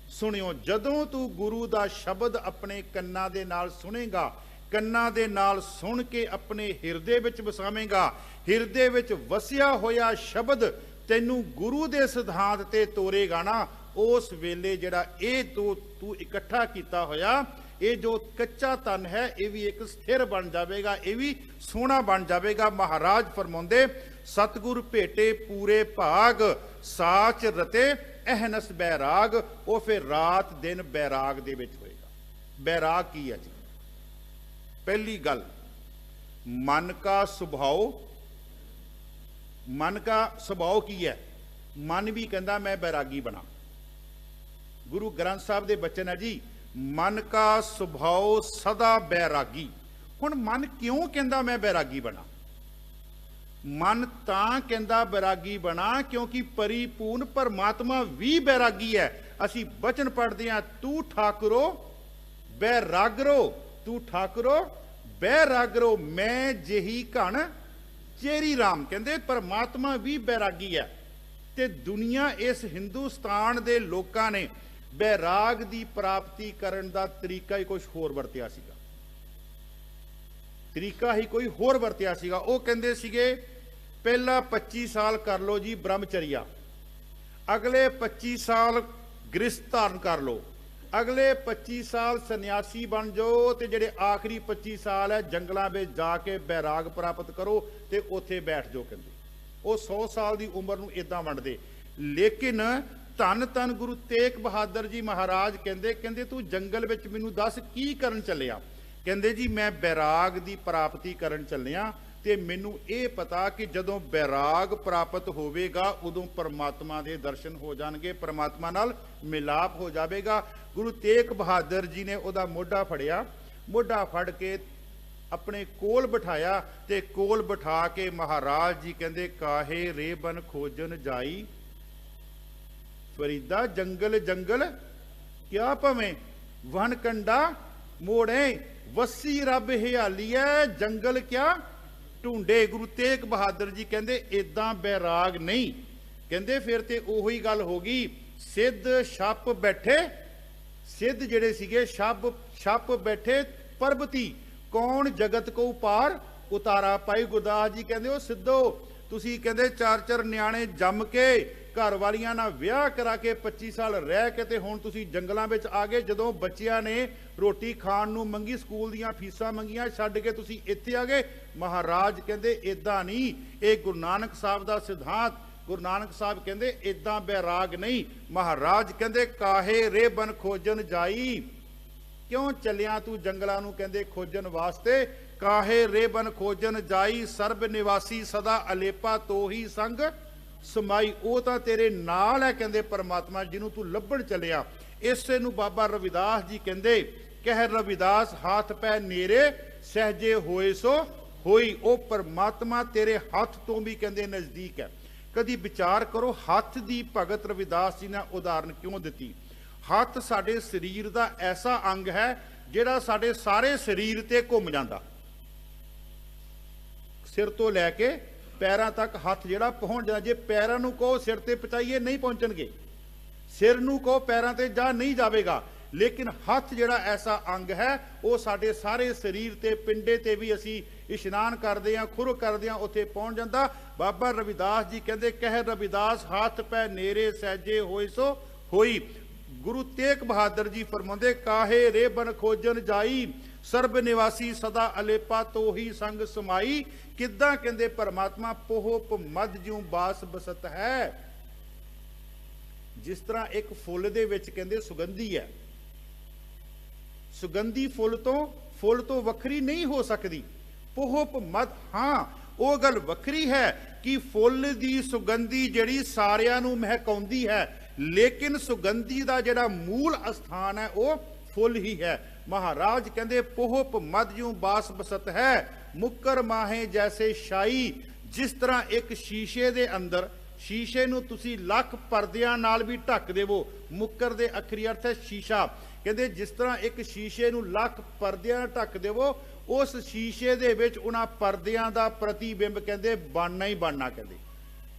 Speaker 2: ਸੁਣਿਓ। ਜਦੋਂ ਤੂੰ ਗੁਰੂ ਦਾ ਸ਼ਬਦ ਆਪਣੇ ਕੰਨਾਂ ਦੇ ਨਾਲ ਸੁਣੇਗਾ, ਕੰਨਾਂ ਦੇ ਨਾਲ ਸੁਣ ਕੇ ਆਪਣੇ ਹਿਰਦੇ ਵਿੱਚ ਵਸਾਵੇਂਗਾ, ਹਿਰਦੇ ਵਿੱਚ ਵਸਿਆ ਹੋਇਆ ਸ਼ਬਦ ਤੈਨੂੰ ਗੁਰੂ ਦੇ ਸਿਧਾਂਤ ਤੇ ਤੋਰੇਗਾ ਨਾ, ਉਸ ਵੇਲੇ ਜਿਹੜਾ ਇਹ ਤੂੰ ਇਕੱਠਾ ਕੀਤਾ ਹੋਇਆ, ਇਹ ਜੋ ਕੱਚਾ ਧਨ ਹੈ, ਇਹ ਵੀ ਇੱਕ ਸਥਿਰ ਬਣ ਜਾਵੇਗਾ, ਇਹ ਵੀ ਸੋਹਣਾ ਬਣ ਜਾਵੇਗਾ। ਮਹਾਰਾਜ ਫਰਮਾਉਂਦੇ, ਸਤਿਗੁਰ ਭੇਟੇ ਪੂਰੇ ਭਾਗ, ਸਾਚ ਰਤੇ ਅਹਨਸ ਬੈਰਾਗ। ਉਹ ਫਿਰ ਰਾਤ ਦਿਨ ਬੈਰਾਗ ਦੇ ਵਿੱਚ ਹੋਏਗਾ। ਬੈਰਾਗ ਕੀ ਹੈ ਜੀ? ਪਹਿਲੀ ਗੱਲ, ਮਨ ਕਾ ਸੁਭਾਅ। ਮਨ ਕਾ ਸੁਭਾਅ ਕੀ ਹੈ? ਮਨ ਵੀ ਕਹਿੰਦਾ ਮੈਂ ਬੈਰਾਗੀ ਬਣਾ। ਗੁਰੂ ਗ੍ਰੰਥ ਸਾਹਿਬ ਦੇ ਬਚਨ ਹੈ ਜੀ, ਮਨ ਕਾ ਸੁਭਾਅ ਸਦਾ ਬੈਰਾਗੀ। ਹੁਣ ਮਨ ਕਿਉਂ ਕਹਿੰਦਾ ਮੈਂ ਬੈਰਾਗੀ ਬਣਾ? ਮਨ ਤਾਂ ਕਹਿੰਦਾ ਬੈਰਾਗੀ ਬਣਾ ਕਿਉਂਕਿ ਪਰਿਪੂਰਨ ਪਰਮਾਤਮਾ ਵੀ ਬੈਰਾਗੀ ਹੈ। ਅਸੀਂ ਬਚਨ ਪੜ੍ਹਦੇ ਹਾਂ, ਤੂੰ ਠਾਕੁਰੋ ਬੈਰਾਗਰੋ, ਤੂੰ ਠਾਕੁਰੋ ਬੈਰਾਗਰੋ, ਮੈਂ ਜਿਹੀ ਘਣ ਚੇਰੀ ਰਾਮ। ਕਹਿੰਦੇ ਪਰਮਾਤਮਾ ਵੀ ਬੈਰਾਗੀ ਹੈ। ਤੇ ਦੁਨੀਆ, ਇਸ ਹਿੰਦੁਸਤਾਨ ਦੇ ਲੋਕਾਂ ਨੇ ਬੈਰਾਗ ਦੀ ਪ੍ਰਾਪਤੀ ਕਰਨ ਦਾ ਤਰੀਕਾ ਹੀ ਕੁਝ ਹੋਰ ਵਰਤਿਆ ਸੀਗਾ। ਤਰੀਕਾ ਹੀ ਕੋਈ ਹੋਰ ਵਰਤਿਆ ਸੀਗਾ। ਉਹ ਕਹਿੰਦੇ ਸੀਗੇ, ਪਹਿਲਾ 25 ਸਾਲ ਕਰ ਲਓ ਜੀ ਬ੍ਰਹਮਚਰੀਆ, ਅਗਲੇ 25 ਸਾਲ ਗ੍ਰਸਥ ਧਾਰਨ ਕਰ ਲਓ, ਅਗਲੇ 25 ਸਾਲ ਸੰਨਿਆਸੀ ਬਣ ਜਾਓ, ਤੇ ਜਿਹੜੇ ਆਖਰੀ 25 ਸਾਲ ਹੈ ਜੰਗਲਾਂ ਵਿੱਚ ਜਾ ਕੇ ਬੈਰਾਗ ਪ੍ਰਾਪਤ ਕਰੋ ਤੇ ਉੱਥੇ ਬੈਠ ਜਾਓ। ਕਹਿੰਦੇ ਉਹ 100 ਸਾਲ ਦੀ ਉਮਰ ਨੂੰ ਇਦਾਂ ਵੰਡਦੇ। ਲੇਕਿਨ ਧੰਨ ਧੰਨ ਗੁਰੂ ਤੇਗ ਬਹਾਦਰ ਜੀ ਮਹਾਰਾਜ ਕਹਿੰਦੇ ਤੂੰ ਜੰਗਲ ਵਿੱਚ ਮੈਨੂੰ ਦੱਸ ਕੀ ਕਰਨ ਚੱਲਿਆ? ਕਹਿੰਦੇ ਜੀ ਮੈਂ ਬੈਰਾਗ ਦੀ ਪ੍ਰਾਪਤੀ ਕਰਨ ਚੱਲਿਆ, ਤੇ ਮੈਨੂੰ ਇਹ ਪਤਾ ਕਿ ਜਦੋਂ ਬੈਰਾਗ ਪ੍ਰਾਪਤ ਹੋਵੇਗਾ ਉਦੋਂ ਪਰਮਾਤਮਾ ਦੇ ਦਰਸ਼ਨ ਹੋ ਜਾਣਗੇ, ਪਰਮਾਤਮਾ ਨਾਲ ਮਿਲਾਪ ਹੋ ਜਾਵੇਗਾ। ਗੁਰੂ ਤੇਗ ਬਹਾਦਰ ਜੀ ਨੇ ਉਹਦਾ ਮੋਢਾ ਫੜਿਆ, ਮੋਢਾ ਫੜ ਕੇ ਆਪਣੇ ਕੋਲ ਬਿਠਾਇਆ, ਤੇ ਕੋਲ ਬਿਠਾ ਕੇ ਮਹਾਰਾਜ ਜੀ ਕਹਿੰਦੇ, ਕਾਹੇ ਰੇ ਬਨ ਖੋਜਨ ਜਾਈ ਫਰੀਦਾ, ਜੰਗਲ ਜੰਗਲ ਕਿਆ ਭਵੇਂ, ਵਨ ਕੰਡਾ ਮੋੜੇ, ਵਸੀ ਰੱਬ ਹਿਆਲੀਐ, ਜੰਗਲ ਕਿਆ ਢੂੰਡੇ। ਗੁਰੂ ਤੇਗ ਬਹਾਦਰ ਜੀ ਕਹਿੰਦੇ ਏਦਾਂ ਬੈਰਾਗ ਨਹੀਂ। ਕਹਿੰਦੇ ਫਿਰ ਤੇ ਉਹੀ ਗੱਲ ਹੋ ਗਈ, ਸਿੱਧ ਛੱਪ ਬੈਠੇ, ਸਿੱਧ ਜਿਹੜੇ ਸੀਗੇ ਛੱਪ ਬੈਠੇ ਪਰਬਤੀ, ਕੌਣ ਜਗਤ ਕੋ ਪਾਰ ਉਤਾਰਾ ਪਾਈ। ਗੁਰਦਾਸ ਜੀ ਕਹਿੰਦੇ ਉਹ ਸਿੱਧੋ, ਤੁਸੀਂ ਕਹਿੰਦੇ 4-4 ਨਿਆਣੇ ਜੰਮ ਕੇ, ਘਰ ਵਾਲੀਆਂ ਨਾਲ ਵਿਆਹ ਕਰਾ ਕੇ 25 ਸਾਲ ਰਹਿ ਕੇ, ਤੇ ਹੁਣ ਤੁਸੀਂ ਜੰਗਲਾਂ ਵਿੱਚ ਆ ਗਏ। ਜਦੋਂ ਬੱਚਿਆਂ ਨੇ ਰੋਟੀ ਖਾਣ ਨੂੰ ਮੰਗੀ, ਸਕੂਲ ਦੀਆਂ ਫੀਸਾਂ ਮੰਗੀਆਂ, ਛੱਡ ਕੇ ਤੁਸੀਂ ਇੱਥੇ ਆ ਗਏ। ਮਹਾਰਾਜ ਕਹਿੰਦੇ ਏਦਾਂ ਨਹੀਂ, ਇਹ ਗੁਰੂ ਨਾਨਕ ਸਾਹਿਬ ਦਾ ਸਿਧਾਂਤ। ਗੁਰੂ ਨਾਨਕ ਸਾਹਿਬ ਕਹਿੰਦੇ ਏਦਾਂ ਬੈਰਾਗ ਨਹੀਂ। ਮਹਾਰਾਜ ਕਹਿੰਦੇ ਕਾਹੇ ਰੇ ਬਨ ਖੋਜਨ ਜਾਈ, ਕਿਉਂ ਚੱਲਿਆ ਤੂੰ ਜੰਗਲਾਂ ਨੂੰ ਕਹਿੰਦੇ ਖੋਜਣ ਵਾਸਤੇ? ਕਾਹੇ ਰੇ ਬਨ ਖੋਜਨ ਜਾਈ, ਸਰਬ ਨਿਵਾਸੀ ਸਦਾ ਅਲੇਪਾ ਤੋਹੀ ਸੰਗ ਸਮਾਈ। ਉਹ ਤਾਂ ਤੇਰੇ ਨਾਲ ਹੈ ਕਹਿੰਦੇ ਪਰਮਾਤਮਾ, ਜਿਹਨੂੰ ਤੂੰ ਲੱਭਣ ਚੱਲਿਆ। ਇਸੇ ਨੂੰ ਬਾਬਾ ਰਵਿਦਾਸ ਜੀ ਕਹਿੰਦੇ ਕਹਿ ਰਵਿਦਾਸ ਹਾਥ ਪੈ ਨੇਰੇ ਸਹਿਜੇ ਹੋਏ ਸੋ ਹੋਈ। ਉਹ ਪਰਮਾਤਮਾ ਤੇਰੇ ਹੱਥ ਤੋਂ ਵੀ ਕਹਿੰਦੇ ਨਜ਼ਦੀਕ ਹੈ। ਕਦੀ ਵਿਚਾਰ ਕਰੋ, ਹੱਥ ਦੀ ਭਗਤ ਰਵਿਦਾਸ ਜੀ ਨੇ ਉਦਾਹਰਨ ਕਿਉਂ ਦਿੱਤੀ। ਹੱਥ ਸਾਡੇ ਸਰੀਰ ਦਾ ਐਸਾ ਅੰਗ ਹੈ ਜਿਹੜਾ ਸਾਡੇ ਸਾਰੇ ਸਰੀਰ ਤੇ ਘੁੰਮ ਜਾਂਦਾ, ਸਿਰ ਤੋਂ ਲੈ ਕੇ ਪੈਰਾਂ ਤੱਕ ਹੱਥ ਜਿਹੜਾ ਪਹੁੰਚ ਜਾਂਦਾ। ਜੇ ਪੈਰਾਂ ਨੂੰ ਕਹੋ ਸਿਰ ਤੇ ਪਹੁੰਚਾਈਏ, ਨਹੀਂ ਪਹੁੰਚਣਗੇ। ਸਿਰ ਨੂੰ ਕਹੋ ਪੈਰਾਂ ਤੇ ਜਾ, ਨਹੀਂ ਜਾਵੇਗਾ। ਲੇਕਿਨ ਹੱਥ ਜਿਹੜਾ ਐਸਾ ਅੰਗ ਹੈ ਉਹ ਸਾਡੇ ਸਾਰੇ ਸਰੀਰ ਤੇ, ਪਿੰਡੇ ਤੇ ਵੀ ਅਸੀਂ ਇਸ਼ਨਾਨ ਕਰਦੇ ਹਾਂ, ਖੁਰ ਕਰਦੇ ਹਾਂ, ਉੱਥੇ ਪਹੁੰਚ ਜਾਂਦਾ। ਬਾਬਾ ਰਵਿਦਾਸ ਜੀ ਕਹਿੰਦੇ ਕਹਿ ਰਵਿਦਾਸ ਹੱਥ ਪੈ ਨੇਰੇ ਸਹਿਜੇ ਹੋਏ ਸੋ ਹੋਈ। ਗੁਰੂ ਤੇਗ ਬਹਾਦਰ ਜੀ ਫਰਮਾਉਂਦੇ ਕਾਹੇ ਰੇ ਬਨ ਖੋਜਨ ਜਾਈ ਸਰਬ ਨਿਵਾਸੀ ਸਦਾ ਅਲੇਪਾ ਤੋਹੀ ਸੰਗ ਸਮਾਈ। ਕਿੱਦਾਂ ਕਹਿੰਦੇ ਪਰਮਾਤਮਾ ਪੋਹਪ ਮਦ ਜਿਉ ਬਾਸ ਬਸਤ ਹੈ। ਜਿਸ ਤਰ੍ਹਾਂ ਇੱਕ ਫੁੱਲ ਦੇ ਵਿੱਚ ਕਹਿੰਦੇ ਸੁਗੰਧੀ ਹੈ, ਸੁਗੰਧੀ ਫੁੱਲ ਤੋਂ ਵੱਖਰੀ ਨਹੀਂ ਹੋ ਸਕਦੀ। ਪੋਹਪ ਮਦ, ਹਾਂ ਉਹ ਗੱਲ ਵੱਖਰੀ ਹੈ ਕਿ ਫੁੱਲ ਦੀ ਸੁਗੰਧੀ ਜਿਹੜੀ ਸਾਰਿਆਂ ਨੂੰ ਮਹਿਕਾਉਂਦੀ ਹੈ, ਲੇਕਿਨ ਸੁਗੰਧੀ ਦਾ ਜਿਹੜਾ ਮੂਲ ਅਸਥਾਨ ਹੈ ਉਹ ਫੁੱਲ ਹੀ ਹੈ। ਮਹਾਰਾਜ ਕਹਿੰਦੇ ਪੋਹਪ ਮਦ ਜਿਉ ਬਾਸ ਬਸਤ ਹੈ ਮੁੱਕਰ ਮਾਹੇ ਜੈਸੇ ਸ਼ਾਈ। ਜਿਸ ਤਰ੍ਹਾਂ ਇੱਕ ਸ਼ੀਸ਼ੇ ਦੇ ਅੰਦਰ, ਸ਼ੀਸ਼ੇ ਨੂੰ ਤੁਸੀਂ ਲੱਖ ਪਰਦਿਆਂ ਨਾਲ ਵੀ ਢੱਕ ਦੇਵੋ, ਮੁੱਕਰ ਦੇ ਅਖਰੀ ਅਰਥ ਹੈ ਸ਼ੀਸ਼ਾ। ਕਹਿੰਦੇ ਜਿਸ ਤਰ੍ਹਾਂ ਇੱਕ ਸ਼ੀਸ਼ੇ ਨੂੰ ਲੱਖ ਪਰਦਿਆਂ ਨਾਲ ਢੱਕ ਦੇਵੋ, ਉਸ ਸ਼ੀਸ਼ੇ ਦੇ ਵਿੱਚ ਉਹਨਾਂ ਪਰਦਿਆਂ ਦਾ ਪ੍ਰਤੀਬਿੰਬ ਕਹਿੰਦੇ ਬਣਨਾ ਹੀ ਬਣਨਾ। ਕਹਿੰਦੇ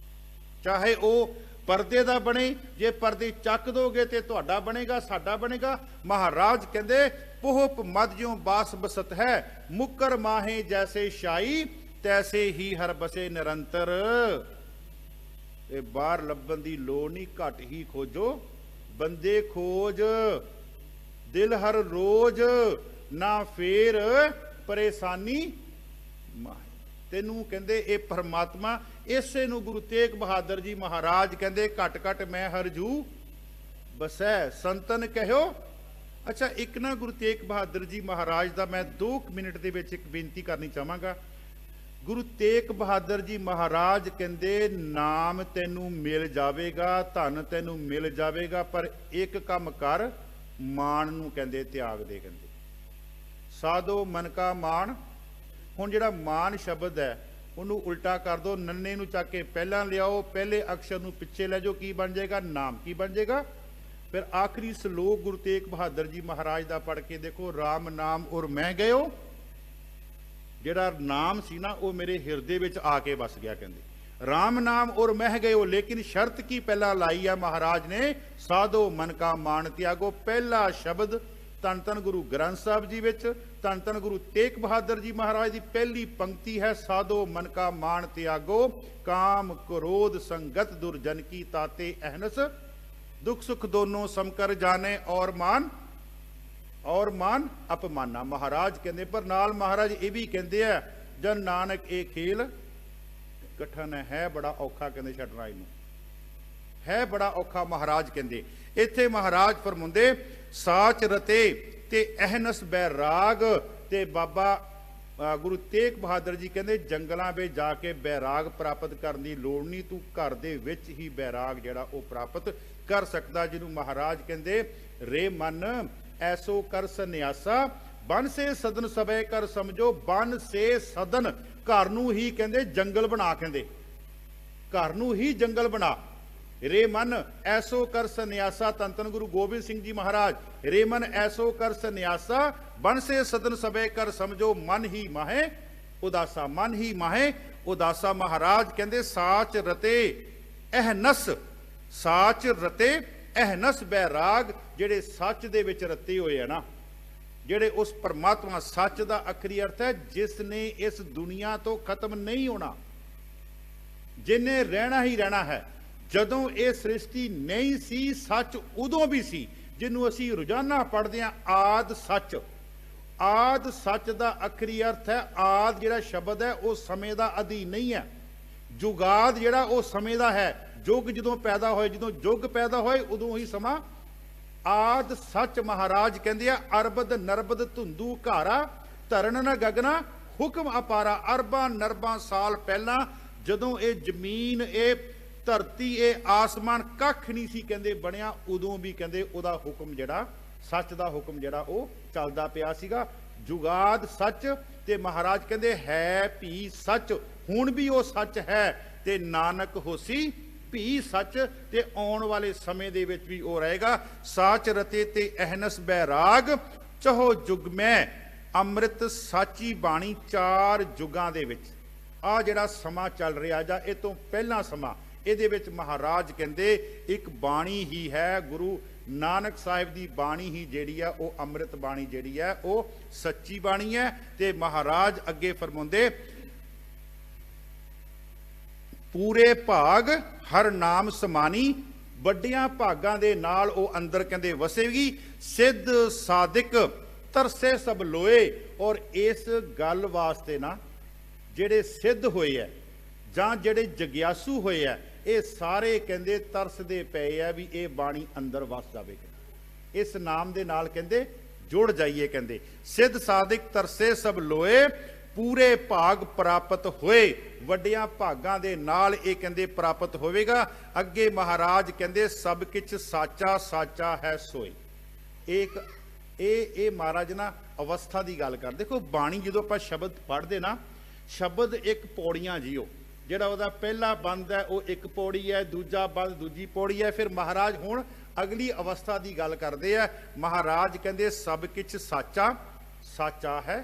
Speaker 2: ਚਾਹੇ ਉਹ ਪਰਦੇ ਦਾ ਬਣੇ, ਜੇ ਪਰਦੇ ਚੱਕ ਦੋਗੇ ਤੇ ਤੁਹਾਡਾ ਬਣੇਗਾ, ਸਾਡਾ ਬਣੇਗਾ। ਮਹਾਰਾਜ ਕਹਿੰਦੇ ਪੋਹਪ ਮਦ ਜਿਉ ਬਾਸ ਬਸਤ ਹੈ ਮੁੱਕਰ ਮਾਹੇ ਜੈਸੇ ਸ਼ਾਈ ਤੈਸੇ ਹੀ ਹਰ ਬਸੇ ਨਿਰੰਤਰ। ਇਹ ਬਾਹਰ ਲੱਭਣ ਦੀ ਲੋੜ ਨਹੀਂ, ਘੱਟ ਹੀ ਖੋਜੋ ਬੰਦੇ ਖੋਜ, ਦਿਲ ਹਰ ਰੋਜ਼ ਨਾ ਫੇਰ ਪਰੇਸ਼ਾਨੀ ਮਾਹੀ। ਤੈਨੂੰ ਕਹਿੰਦੇ ਇਹ ਪਰਮਾਤਮਾ, ਇਸੇ ਨੂੰ ਗੁਰੂ ਤੇਗ ਬਹਾਦਰ ਜੀ ਮਹਾਰਾਜ ਕਹਿੰਦੇ ਘਟ ਘਟ ਮੈਂ ਹਰਜੂ ਬਸੈ ਸੰਤਨ ਕਹਿਓ। ਅੱਛਾ, ਇੱਕ ਨਾ ਗੁਰੂ ਤੇਗ ਬਹਾਦਰ ਜੀ ਮਹਾਰਾਜ ਦਾ ਮੈਂ 2 ਮਿੰਟ ਦੇ ਵਿੱਚ ਇੱਕ ਬੇਨਤੀ ਕਰਨੀ ਚਾਹਾਂਗਾ। ਗੁਰੂ ਤੇਗ ਬਹਾਦਰ ਜੀ ਮਹਾਰਾਜ ਕਹਿੰਦੇ ਨਾਮ ਤੈਨੂੰ ਮਿਲ ਜਾਵੇਗਾ, ਧਨ ਤੈਨੂੰ ਮਿਲ ਜਾਵੇਗਾ, ਪਰ ਇੱਕ ਕੰਮ ਕਰ, ਮਾਣ ਨੂੰ ਕਹਿੰਦੇ ਤਿਆਗ ਦੇ। ਕਹਿੰਦੇ ਸਾਧੋ ਮਨ ਕਾ ਮਾਣ। ਹੁਣ ਜਿਹੜਾ ਮਾਣ ਸ਼ਬਦ ਹੈ ਉਹਨੂੰ ਉਲਟਾ ਕਰ ਦੋ, ਨੰਨੇ ਨੂੰ ਚੱਕ ਕੇ ਪਹਿਲਾਂ ਲਿਆਓ, ਪਹਿਲੇ ਅਕਸ਼ਰ ਨੂੰ ਪਿੱਛੇ ਲੈ ਜਾਓ, ਕੀ ਬਣ ਜਾਏਗਾ? ਨਾਮ। ਕੀ ਬਣ ਜਾਏਗਾ? ਫਿਰ ਆਖਰੀ ਸ਼ਲੋਕ ਗੁਰੂ ਤੇਗ ਬਹਾਦਰ ਜੀ ਮਹਾਰਾਜ ਦਾ ਪੜ੍ਹ ਕੇ ਦੇਖੋ, ਰਾਮ ਨਾਮ ਔਰ ਮੈਂ ਗਇਓ। ਜਿਹੜਾ ਨਾਮ ਸੀ ਨਾ ਉਹ ਮੇਰੇ ਹਿਰਦੇ ਵਿੱਚ ਆ ਕੇ ਵਸ ਗਿਆ। ਕਹਿੰਦੇ ਰਾਮ ਨਾਮ ਔਰ ਮਹਿ ਗਇਓ, ਲੇਕਿਨ ਸ਼ਰਤ ਕੀ ਪਹਿਲਾਂ ਲਾਈ ਆ ਮਹਾਰਾਜ ਨੇ, ਸਾਧੋ ਮਨ ਕਾ ਮਾਣ ਤਿਆਗੋ। ਪਹਿਲਾ ਸ਼ਬਦ ਧੰਨ ਧੰਨ ਗੁਰੂ ਗ੍ਰੰਥ ਸਾਹਿਬ ਜੀ ਵਿੱਚ, ਧੰਨ ਧੰਨ ਗੁਰੂ ਤੇਗ ਬਹਾਦਰ ਜੀ ਮਹਾਰਾਜ ਦੀ ਪਹਿਲੀ ਪੰਕਤੀ ਹੈ, ਸਾਧੋ ਮਨ ਕਾ ਮਾਣ ਤਿਆਗੋ ਕਾਮ ਕ੍ਰੋਧ ਸੰਗਤ ਦੁਰਜਨ ਕੀ ਤਾਤੇ ਅਹਨਸ ਦੁੱਖ ਸੁਖ ਦੋਨੋਂ ਸਮਕਰ ਜਾਣੇ ਔਰ ਮਾਨ ਅਪਮਾਨਾ। ਮਹਾਰਾਜ ਕਹਿੰਦੇ, ਪਰ ਨਾਲ ਮਹਾਰਾਜ ਇਹ ਵੀ ਕਹਿੰਦੇ ਆ, ਜਨ ਨਾਨਕ ਇਹ ਖੇਲ ਕਠਨ ਹੈ, ਬੜਾ ਔਖਾ ਕਹਿੰਦੇ ਛੱਡਣਾ ਇਹਨੂੰ, ਹੈ ਬੜਾ ਔਖਾ। ਮਹਾਰਾਜ ਕਹਿੰਦੇ ਇੱਥੇ ਮਹਾਰਾਜ ਫਰਮਾਉਂਦੇ ਸਾਚ ਰਤੇ ਤੇ ਅਹਨਸ ਬੈਰਾਗ। ਤੇ ਬਾਬਾ ਗੁਰੂ ਤੇਗ ਬਹਾਦਰ ਜੀ ਕਹਿੰਦੇ ਜੰਗਲਾਂ ਵਿੱਚ ਜਾ ਕੇ ਬੈਰਾਗ ਪ੍ਰਾਪਤ ਕਰਨ ਦੀ ਲੋੜ ਨਹੀਂ, ਤੂੰ ਘਰ ਦੇ ਵਿੱਚ ਹੀ ਬੈਰਾਗ ਜਿਹੜਾ ਉਹ ਪ੍ਰਾਪਤ ਕਰ ਸਕਦਾ, ਜਿਹਨੂੰ ਮਹਾਰਾਜ ਕਹਿੰਦੇ ਰੇ ਮਨ ਐਸੋ ਕਰ ਸੰਨਿਆਸਾ ਬਨ ਸੇ ਸਦਨ ਸਭੇ ਕਰ ਸਮਝੋ। ਬਨ ਸੇ ਸਦਨ, ਘਰ ਨੂੰ ਹੀ ਕਹਿੰਦੇ ਜੰਗਲ ਬਣਾ, ਕਹਿੰਦੇ ਘਰ ਨੂੰ ਹੀ ਜੰਗਲ ਬਣਾ। ਰੇ ਮਨ ਐਸੋ ਕਰ ਸੰਨਿਆਸਾ, ਧੰਨ ਧੰਨ ਗੁਰੂ ਗੋਬਿੰਦ ਸਿੰਘ ਜੀ ਮਹਾਰਾਜ, ਰੇ ਮਨ ਐਸੋ ਕਰ ਸੰਨਿਆਸਾ ਬਨ ਸੇ ਸਦਨ ਸਭੇ ਕਰ ਸਮਝੋ। ਮਨ ਹੀ ਮਾਹੇ ਉਦਾਸਾ, ਮਨ ਹੀ ਮਾਹੇ ਉਦਾਸਾ। ਮਹਾਰਾਜ ਕਹਿੰਦੇ ਸਾਚ ਰਤੇ ਅਹਨਸ, ਸਾਚ ਰਤੇ ਅਹਨਸ ਬੈਰਾਗ। ਜਿਹੜੇ ਸੱਚ ਦੇ ਵਿੱਚ ਰਤੇ ਹੋਏ ਆ ਨਾ, ਜਿਹੜੇ ਉਸ ਪਰਮਾਤਮਾ, ਸੱਚ ਦਾ ਆਖਰੀ ਅਰਥ ਹੈ ਜਿਸ ਨੇ ਇਸ ਦੁਨੀਆ ਤੋਂ ਖਤਮ ਨਹੀਂ ਹੋਣਾ, ਜਿਨੇ ਰਹਿਣਾ ਹੀ ਰਹਿਣਾ ਹੈ। ਜਦੋਂ ਇਹ ਸ੍ਰਿਸ਼ਟੀ ਨਹੀਂ ਸੀ, ਸੱਚ ਉਦੋਂ ਵੀ ਸੀ, ਜਿਹਨੂੰ ਅਸੀਂ ਰੋਜ਼ਾਨਾ ਪੜ੍ਹਦੇ ਹਾਂ, ਆਦ ਸੱਚ। ਆਦ ਸੱਚ ਦਾ ਆਖਰੀ ਅਰਥ ਹੈ, ਆਦ ਜਿਹੜਾ ਸ਼ਬਦ ਹੈ ਉਹ ਸਮੇਂ ਦਾ ਅਧੀਨ ਨਹੀਂ ਹੈ। ਜੁਗਾਦ ਜਿਹੜਾ ਉਹ ਸਮੇਂ ਦਾ ਹੈ, ਯੁੱਗ ਜਦੋਂ ਪੈਦਾ ਹੋਏ, ਜਦੋਂ ਯੁੱਗ ਪੈਦਾ ਹੋਏ ਉਦੋਂ ਹੀ ਸਮਾਂ। ਆਦ ਸੱਚ ਮਹਾਰਾਜ ਕਹਿੰਦੇ ਆ, ਅਰਬਦ ਨਰਬਦ ਧੁੰਦੂ ਘਾਰਾ ਧਰਨ ਨ ਗਗਨਾ ਹੁਕਮ ਅਪਾਰਾ। ਅਰਬਾਂ ਨਰਬਾਂ ਸਾਲ ਪਹਿਲਾਂ ਜਦੋਂ ਇਹ ਜ਼ਮੀਨ, ਇਹ ਧਰਤੀ, ਇਹ ਆਸਮਾਨ ਕੱਖ ਨਹੀਂ ਸੀ ਕਹਿੰਦੇ ਬਣਿਆ, ਉਦੋਂ ਵੀ ਕਹਿੰਦੇ ਉਹਦਾ ਹੁਕਮ ਜਿਹੜਾ, ਸੱਚ ਦਾ ਹੁਕਮ ਜਿਹੜਾ ਉਹ ਚੱਲਦਾ ਪਿਆ ਸੀਗਾ। ਜੁਗਾਦ ਸੱਚ ਤੇ ਮਹਾਰਾਜ ਕਹਿੰਦੇ ਹੈ ਵੀ ਸੱਚ, ਹੁਣ ਵੀ ਉਹ ਸੱਚ ਹੈ ਤੇ ਨਾਨਕ ਹੋਸੀ ਵੀ ਸੱਚ, ਤੇ ਆਉਣ ਵਾਲੇ ਸਮੇਂ ਦੇ ਵਿੱਚ ਵੀ ਉਹ ਰਹੇਗਾ। ਸਾਚ ਰਤੇ ਤੇ ਅਹਨਸ ਬੈਰਾਗ ਚਹੋ ਜੁਗ ਮੈਂ ਅੰਮ੍ਰਿਤ ਸਾਚੀ ਬਾਣੀ। 4 ਯੁੱਗਾਂ ਦੇ ਵਿੱਚ ਆ ਜਿਹੜਾ ਸਮਾਂ ਚੱਲ ਰਿਹਾ ਜਾਂ ਇਹ ਤੋਂ ਪਹਿਲਾਂ ਸਮਾਂ, ਇਹਦੇ ਵਿੱਚ ਮਹਾਰਾਜ ਕਹਿੰਦੇ ਇੱਕ ਬਾਣੀ ਹੀ ਹੈ, ਗੁਰੂ ਨਾਨਕ ਸਾਹਿਬ ਦੀ ਬਾਣੀ ਹੀ ਜਿਹੜੀ ਹੈ ਉਹ ਅੰਮ੍ਰਿਤ ਬਾਣੀ ਜਿਹੜੀ ਹੈ ਉਹ ਸੱਚੀ ਬਾਣੀ ਹੈ। ਤੇ ਮਹਾਰਾਜ ਅੱਗੇ ਫਰਮਾਉਂਦੇ ਪੂਰੇ ਭਾਗ ਹਰ ਨਾਮ ਸਮਾਨੀ, ਵੱਡਿਆਂ ਭਾਗਾਂ ਦੇ ਨਾਲ ਉਹ ਅੰਦਰ ਕਹਿੰਦੇ ਵਸੇਗੀ। ਸਿੱਧ ਸਾਦਿਕ ਤਰਸੇ ਸਭ ਲੋਏ। ਔਰ ਇਸ ਗੱਲ ਵਾਸਤੇ ਨਾ ਜਿਹੜੇ ਸਿੱਧ ਹੋਏ ਹੈ ਜਾਂ ਜਿਹੜੇ ਜਗਿਆਸੂ ਹੋਏ ਹੈ, ਇਹ ਸਾਰੇ ਕਹਿੰਦੇ ਤਰਸਦੇ ਪਏ ਆ ਵੀ ਇਹ ਬਾਣੀ ਅੰਦਰ ਵਸ ਜਾਵੇਗਾ, ਇਸ ਨਾਮ ਦੇ ਨਾਲ ਕਹਿੰਦੇ ਜੁੜ ਜਾਈਏ। ਕਹਿੰਦੇ ਸਿੱਧ ਸਾਦਿਕ ਤਰਸੇ ਸਭ ਲੋਏ, ਪੂਰੇ ਭਾਗ ਪ੍ਰਾਪਤ ਹੋਏ। ਵੱਡਿਆਂ ਭਾਗਾਂ ਦੇ ਨਾਲ ਇਹ ਕਹਿੰਦੇ ਪ੍ਰਾਪਤ ਹੋਵੇਗਾ। ਅੱਗੇ ਮਹਾਰਾਜ ਕਹਿੰਦੇ ਸਭ ਕਿਛ ਸਾਚਾ ਸਾਚਾ ਹੈ ਸੋਈ। ਇਹ ਮਹਾਰਾਜ ਨਾ ਅਵਸਥਾ ਦੀ ਗੱਲ ਕਰ। ਦੇਖੋ ਬਾਣੀ ਜਦੋਂ ਆਪਾਂ ਸ਼ਬਦ ਪੜ੍ਹਦੇ ਨਾ, ਸ਼ਬਦ ਇੱਕ ਪੌੜੀਆਂ ਜੀਓ, ਜਿਹੜਾ ਉਹਦਾ ਪਹਿਲਾ ਬੰਦ ਹੈ ਉਹ ਇੱਕ ਪੌੜੀ ਹੈ, ਦੂਜਾ ਬੰਦ ਦੂਜੀ ਪੌੜੀ ਹੈ। ਫਿਰ ਮਹਾਰਾਜ ਹੁਣ ਅਗਲੀ ਅਵਸਥਾ ਦੀ ਗੱਲ ਕਰਦੇ ਆ। ਮਹਾਰਾਜ ਕਹਿੰਦੇ ਸਭ ਕਿਛ ਸਾਚਾ ਸਾਚਾ ਹੈ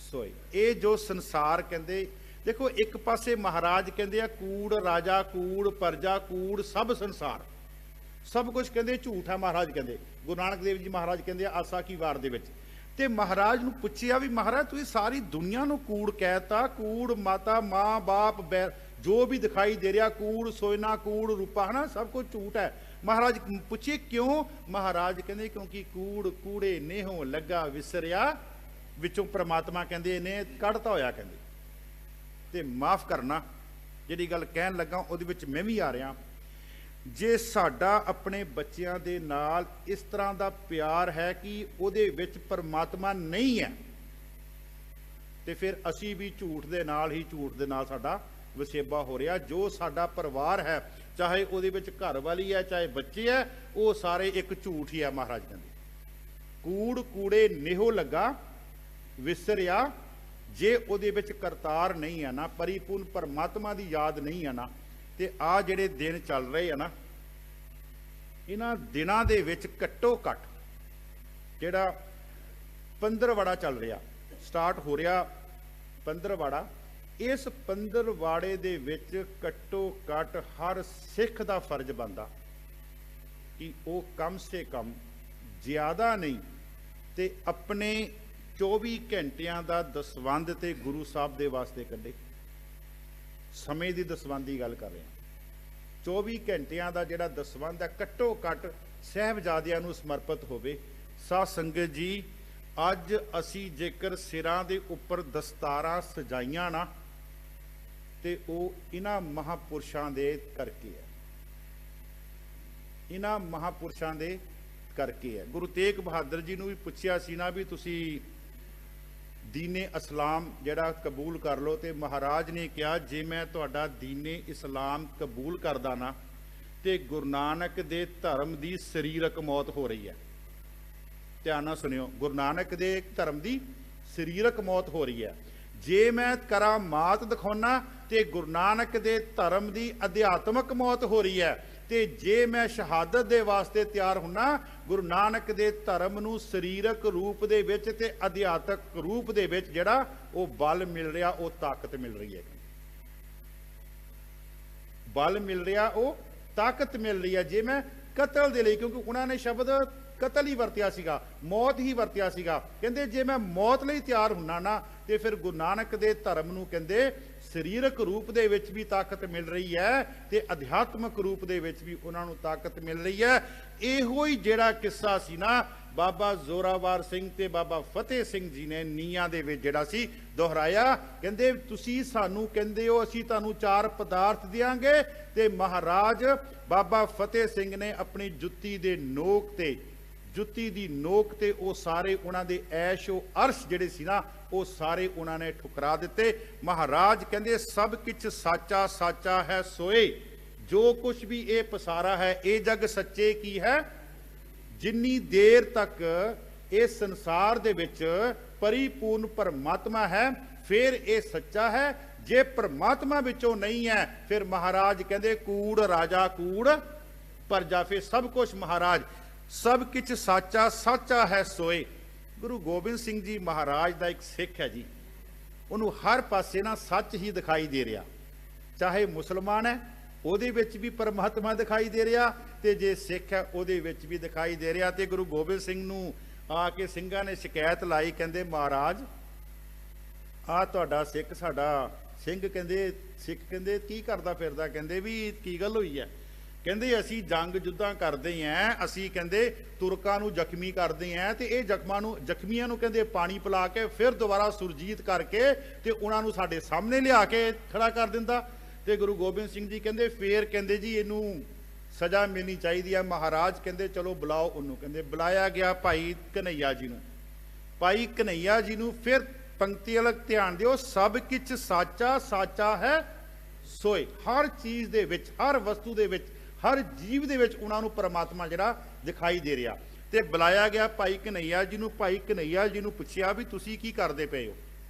Speaker 2: ਸੋਈ। ਇਹ ਜੋ ਸੰਸਾਰ ਕਹਿੰਦੇ, ਦੇਖੋ ਇੱਕ ਪਾਸੇ ਮਹਾਰਾਜ ਕਹਿੰਦੇ ਆ ਕੂੜ ਰਾਜਾ, ਕੂੜ ਪਰਜਾ, ਕੂੜ ਸਭ ਸੰਸਾਰ, ਸਭ ਕੁਝ ਕਹਿੰਦੇ ਝੂਠ ਹੈ। ਮਹਾਰਾਜ ਕਹਿੰਦੇ, ਗੁਰੂ ਨਾਨਕ ਦੇਵ ਜੀ ਮਹਾਰਾਜ ਕਹਿੰਦੇ ਆਸਾ ਕੀ ਵਾਰ ਦੇ ਵਿੱਚ, ਤੇ ਮਹਾਰਾਜ ਨੂੰ ਪੁੱਛਿਆ ਵੀ ਮਹਾਰਾਜ ਤੁਸੀਂ ਸਾਰੀ ਦੁਨੀਆ ਨੂੰ ਕੂੜ ਕਹਿਤਾ, ਕੂੜ ਮਾਤਾ ਮਾਂ ਬਾਪ ਜੋ ਵੀ ਦਿਖਾਈ ਦੇ ਰਿਹਾ, ਕੂੜ ਸੋਇਨਾ, ਕੂੜ ਰੂਪਾ, ਹਨਾ, ਸਭ ਕੁਝ ਝੂਠ ਹੈ। ਮਹਾਰਾਜ ਪੁੱਛੇ ਕਿਉਂ? ਮਹਾਰਾਜ ਕਹਿੰਦੇ ਕਿਉਂਕਿ ਕੂੜ ਕੂੜੇ ਨੇਹੋਂ ਲੱਗਾ ਵਿਸਰਿਆ, ਵਿੱਚੋਂ ਪ੍ਰਮਾਤਮਾ ਕਹਿੰਦੇ ਨੇ ਕੱਢਤਾ ਹੋਇਆ। ਕਹਿੰਦੇ ਤੇ ਮਾਫ ਕਰਨਾ ਜਿਹੜੀ ਗੱਲ ਕਹਿਣ ਲੱਗਾ ਉਹਦੇ ਵਿੱਚ ਮੈਂ ਵੀ ਆ ਰਿਹਾ। ਜੇ ਸਾਡਾ ਆਪਣੇ ਬੱਚਿਆਂ ਦੇ ਨਾਲ ਇਸ ਤਰ੍ਹਾਂ ਦਾ ਪਿਆਰ ਹੈ ਕਿ ਉਹਦੇ ਵਿੱਚ ਪਰਮਾਤਮਾ ਨਹੀਂ ਹੈ, ਤੇ ਫਿਰ ਅਸੀਂ ਵੀ ਝੂਠ ਦੇ ਨਾਲ ਸਾਡਾ ਵਸੇਬਾ ਹੋ ਰਿਹਾ। ਜੋ ਸਾਡਾ ਪਰਿਵਾਰ ਹੈ, ਚਾਹੇ ਉਹਦੇ ਵਿੱਚ ਘਰ ਵਾਲੀ ਹੈ ਚਾਹੇ ਬੱਚੇ ਹੈ, ਉਹ ਸਾਰੇ ਇੱਕ ਝੂਠ ਹੀ ਹੈ। ਮਹਾਰਾਜ ਕਹਿੰਦੇ ਕੂੜ ਕੂੜੇ ਨਿਹੋ ਲੱਗਾ ਵਿਸਰਿਆ। ਜੇ ਉਹਦੇ ਵਿੱਚ ਕਰਤਾਰ ਨਹੀਂ ਹੈ ਨਾ, ਪਰਿਪੂਰਨ ਪਰਮਾਤਮਾ ਦੀ ਯਾਦ ਨਹੀਂ ਹੈ ਨਾ, ਤੇ ਆ ਜਿਹੜੇ ਦਿਨ ਚੱਲ ਰਹੇ ਆ ਨਾ, ਇਹਨਾਂ ਦਿਨਾਂ ਦੇ ਵਿੱਚ ਘੱਟੋ ਘੱਟ ਜਿਹੜਾ ਪੰਦਰਵਾੜਾ ਚੱਲ ਰਿਹਾ, ਸਟਾਰਟ ਹੋ ਰਿਹਾ ਪੰਦਰਵਾੜਾ, ਇਸ ਪੰਦਰਵਾੜੇ ਦੇ ਵਿੱਚ ਘੱਟੋ ਘੱਟ ਹਰ ਸਿੱਖ ਦਾ ਫਰਜ਼ ਬਣਦਾ ਕਿ ਉਹ ਕਮ ਸੇ ਕਮ ਜ਼ਿਆਦਾ ਨਹੀਂ ਤੇ ਆਪਣੇ 24 ਘੰਟਿਆਂ ਦਾ ਦਸਵੰਧ ਤੇ ਗੁਰੂ ਸਾਹਿਬ ਦੇ ਵਾਸਤੇ ਕੱਢੇ। ਸਮੇਂ ਦੀ ਦਸਵੰਧ ਦੀ ਗੱਲ ਕਰ ਰਹੇ ਹਾਂ। 24 ਘੰਟਿਆਂ ਦਾ ਜਿਹੜਾ ਦਸਵੰਧ ਹੈ ਘੱਟੋ ਘੱਟ ਸਾਹਿਬਜ਼ਾਦਿਆਂ ਨੂੰ ਸਮਰਪਿਤ ਹੋਵੇ। ਸਾਧ ਸੰਗਤ ਜੀ, ਅੱਜ ਅਸੀਂ ਜੇਕਰ ਸਿਰਾਂ ਦੇ ਉੱਪਰ ਦਸਤਾਰਾਂ ਸਜਾਈਆਂ ਨਾ, ਤੇ ਉਹ ਇਹਨਾਂ ਮਹਾਪੁਰਸ਼ਾਂ ਦੇ ਕਰਕੇ ਹੈ, ਇਹਨਾਂ ਮਹਾਪੁਰਸ਼ਾਂ ਦੇ ਕਰਕੇ ਹੈ। ਗੁਰੂ ਤੇਗ ਬਹਾਦਰ ਜੀ ਨੂੰ ਵੀ ਪੁੱਛਿਆ ਸੀ ਨਾ ਵੀ ਤੁਸੀਂ ਦੀਨੇ ਇਸਲਾਮ ਜਿਹੜਾ ਕਬੂਲ ਕਰ ਲਓ, ਤੇ ਮਹਾਰਾਜ ਨੇ ਕਿਹਾ ਜੇ ਮੈਂ ਤੁਹਾਡਾ ਦੀਨੇ ਇਸਲਾਮ ਕਬੂਲ ਕਰਦਾ ਨਾ, ਤੇ ਗੁਰੂ ਨਾਨਕ ਦੇ ਧਰਮ ਦੀ ਸਰੀਰਕ ਮੌਤ ਹੋ ਰਹੀ ਹੈ। ਧਿਆਨ ਨਾਲ ਸੁਣਿਓ, ਗੁਰੂ ਨਾਨਕ ਦੇ ਧਰਮ ਦੀ ਸਰੀਰਕ ਮੌਤ ਹੋ ਰਹੀ ਹੈ। ਜੇ ਮੈਂ ਕਰਾਂ ਮਾਤ ਦਿਖਾਉਣਾ, ਤੇ ਗੁਰੂ ਨਾਨਕ ਦੇ ਧਰਮ ਦੀ ਅਧਿਆਤਮਕ ਮੌਤ ਹੋ ਰਹੀ ਹੈ। ਤੇ ਜੇ ਮੈਂ ਸ਼ਹਾਦਤ ਦੇ ਵਾਸਤੇ ਤਿਆਰ ਹੁੰਨਾ, ਗੁਰੂ ਨਾਨਕ ਦੇ ਧਰਮ ਨੂੰ ਸਰੀਰਕ ਰੂਪ ਦੇ ਵਿੱਚ ਤੇ ਅਧਿਆਤਮਕ ਰੂਪ ਦੇ ਵਿੱਚ ਜਿਹੜਾ ਉਹ ਬਲ ਮਿਲ ਰਿਹਾ, ਉਹ ਤਾਕਤ ਮਿਲ ਰਹੀ ਹੈ। ਬਲ ਮਿਲ ਰਿਹਾ, ਉਹ ਤਾਕਤ ਮਿਲ ਰਹੀ ਹੈ। ਜੇ ਮੈਂ ਕਤਲ ਦੇ ਲਈ, ਕਿਉਂਕਿ ਉਹਨਾਂ ਨੇ ਸ਼ਬਦ ਕਤਲ ਹੀ ਵਰਤਿਆ ਸੀਗਾ, ਮੌਤ ਹੀ ਵਰਤਿਆ ਸੀਗਾ, ਕਹਿੰਦੇ ਜੇ ਮੈਂ ਮੌਤ ਲਈ ਤਿਆਰ ਹੁੰਨਾ ਨਾ, ਤੇ ਫਿਰ ਗੁਰੂ ਨਾਨਕ ਦੇ ਧਰਮ ਨੂੰ ਕਹਿੰਦੇ ਸਰੀਰਕ ਰੂਪ ਦੇ ਵਿੱਚ ਵੀ ਤਾਕਤ ਮਿਲ ਰਹੀ ਹੈ, ਤੇ ਅਧਿਆਤਮਕ ਰੂਪ ਦੇ ਵਿੱਚ ਵੀ ਉਹਨਾਂ ਨੂੰ ਤਾਕਤ ਮਿਲ ਰਹੀ ਹੈ। ਇਹੋ ਹੀ ਜਿਹੜਾ ਕਿੱਸਾ ਸੀ ਨਾ, ਬਾਬਾ ਜ਼ੋਰਾਵਰ ਸਿੰਘ ਤੇ ਬਾਬਾ ਫਤਿਹ ਸਿੰਘ ਜੀ ਨੇ ਨੀਹਾਂ ਦੇ ਵਿੱਚ ਜਿਹੜਾ ਸੀ ਦੁਹਰਾਇਆ। ਕਹਿੰਦੇ ਤੁਸੀਂ ਸਾਨੂੰ ਕਹਿੰਦੇ ਹੋ ਅਸੀਂ ਤੁਹਾਨੂੰ 4 ਪਦਾਰਥ ਦਿਆਂਗੇ, ਤੇ ਮਹਾਰਾਜ ਬਾਬਾ ਫਤਿਹ ਸਿੰਘ ਨੇ ਆਪਣੀ ਜੁੱਤੀ ਦੀ ਨੋਕ ਤੇ ਉਹ ਸਾਰੇ ਉਹਨਾਂ ਦੇ ਐਸ਼ੋ ਅਰਸ਼ ਜਿਹੜੇ ਸੀ ਨਾ, ਉਹ ਸਾਰੇ ਉਹਨਾਂ ਨੇ ਠੁਕਰਾ ਦਿੱਤੇ। ਮਹਾਰਾਜ ਕਹਿੰਦੇ ਸਭ ਕਿਛ ਸਾਚਾ ਸਾਚਾ ਹੈ ਸੋਏ। ਜੋ ਕੁਝ ਵੀ ਇਹ ਪਸਾਰਾ ਹੈ, ਇਹ ਜਗ ਸੱਚੇ ਕੀ ਹੈ। ਜਿੰਨੀ ਦੇਰ ਤੱਕ इस संसार दे विच परिपूर्ण परमात्मा है, फिर ये सच्चा है। जे परमात्मा विचों नहीं है, फिर महाराज कहते कूड़ राजा कूड़ प्रजा। फिर सब कुछ महाराज सब किछ साचा साचा है सोए। गुरु गोबिंद सिंह जी महाराज का एक सिख है जी, उन्होंने हर पासे ना सच ही दिखाई दे रहा। चाहे मुसलमान है ਉਹਦੇ ਵਿੱਚ ਵੀ ਪਰਮਾਤਮਾ ਦਿਖਾਈ ਦੇ ਰਿਹਾ, ਤੇ ਜੇ ਸਿੱਖ ਹੈ ਉਹਦੇ ਵਿੱਚ ਵੀ ਦਿਖਾਈ ਦੇ ਰਿਹਾ। ਤੇ ਗੁਰੂ ਗੋਬਿੰਦ ਸਿੰਘ ਨੂੰ ਆ ਕੇ ਸਿੰਘਾਂ ਨੇ ਸ਼ਿਕਾਇਤ ਲਾਈ, ਕਹਿੰਦੇ ਮਹਾਰਾਜ ਆ ਤੁਹਾਡਾ ਸਿੱਖ ਸਾਡਾ ਸਿੰਘ, ਕਹਿੰਦੇ ਸਿੱਖ ਕਹਿੰਦੇ ਕੀ ਕਰਦਾ ਫਿਰਦਾ, ਕਹਿੰਦੇ ਵੀ ਕੀ ਗੱਲ ਹੋਈ ਹੈ। ਕਹਿੰਦੇ ਅਸੀਂ ਜੰਗ ਜੁੱਧਾਂ ਕਰਦੇ ਆਂ, ਅਸੀਂ ਕਹਿੰਦੇ ਤੁਰਕਾਂ ਨੂੰ ਜ਼ਖਮੀ ਕਰਦੇ ਆਂ, ਤੇ ਇਹ ਜ਼ਖਮੀਆਂ ਨੂੰ ਕਹਿੰਦੇ ਪਾਣੀ ਪਿਲਾ ਕੇ ਫਿਰ ਦੁਬਾਰਾ ਸੁਰਜੀਤ ਕਰਕੇ ਤੇ ਉਹਨਾਂ ਨੂੰ ਸਾਡੇ ਸਾਹਮਣੇ ਲਿਆ ਕੇ ਖੜਾ ਕਰ ਦਿੰਦਾ। ਤੇ ਗੁਰੂ ਗੋਬਿੰਦ ਸਿੰਘ ਜੀ ਕਹਿੰਦੇ ਫੇਰ ਕਹਿੰਦੇ ਜੀ ਇਹਨੂੰ ਸਜ਼ਾ ਮਿਲਣੀ ਚਾਹੀਦੀ ਹੈ। ਮਹਾਰਾਜ ਕਹਿੰਦੇ ਚਲੋ ਬੁਲਾਓ ਉਹਨੂੰ। ਕਹਿੰਦੇ ਬੁਲਾਇਆ ਗਿਆ ਭਾਈ ਕਨਈਆ ਜੀ ਨੂੰ। ਭਾਈ ਕਨਈਆ ਜੀ ਨੂੰ ਫਿਰ ਪੰਕਤੀ ਵਾਲਾ ਧਿਆਨ ਦਿਓ, ਸਭ ਕਿਛ ਸਾਚਾ ਸਾਚਾ ਹੈ ਸੋਏ। ਹਰ ਚੀਜ਼ ਦੇ ਵਿੱਚ, ਹਰ ਵਸਤੂ ਦੇ ਵਿੱਚ, ਹਰ ਜੀਵ ਦੇ ਵਿੱਚ ਉਹਨਾਂ ਨੂੰ ਪਰਮਾਤਮਾ ਜਿਹੜਾ ਦਿਖਾਈ ਦੇ ਰਿਹਾ। ਤੇ ਬੁਲਾਇਆ ਗਿਆ ਭਾਈ ਕਨਈਆ ਜੀ ਨੂੰ। ਭਾਈ ਕਨਈਆ ਜੀ ਨੂੰ ਪੁੱਛਿਆ ਵੀ ਤੁਸੀਂ ਕੀ ਕਰਦੇ ਪਏ ਹੋ,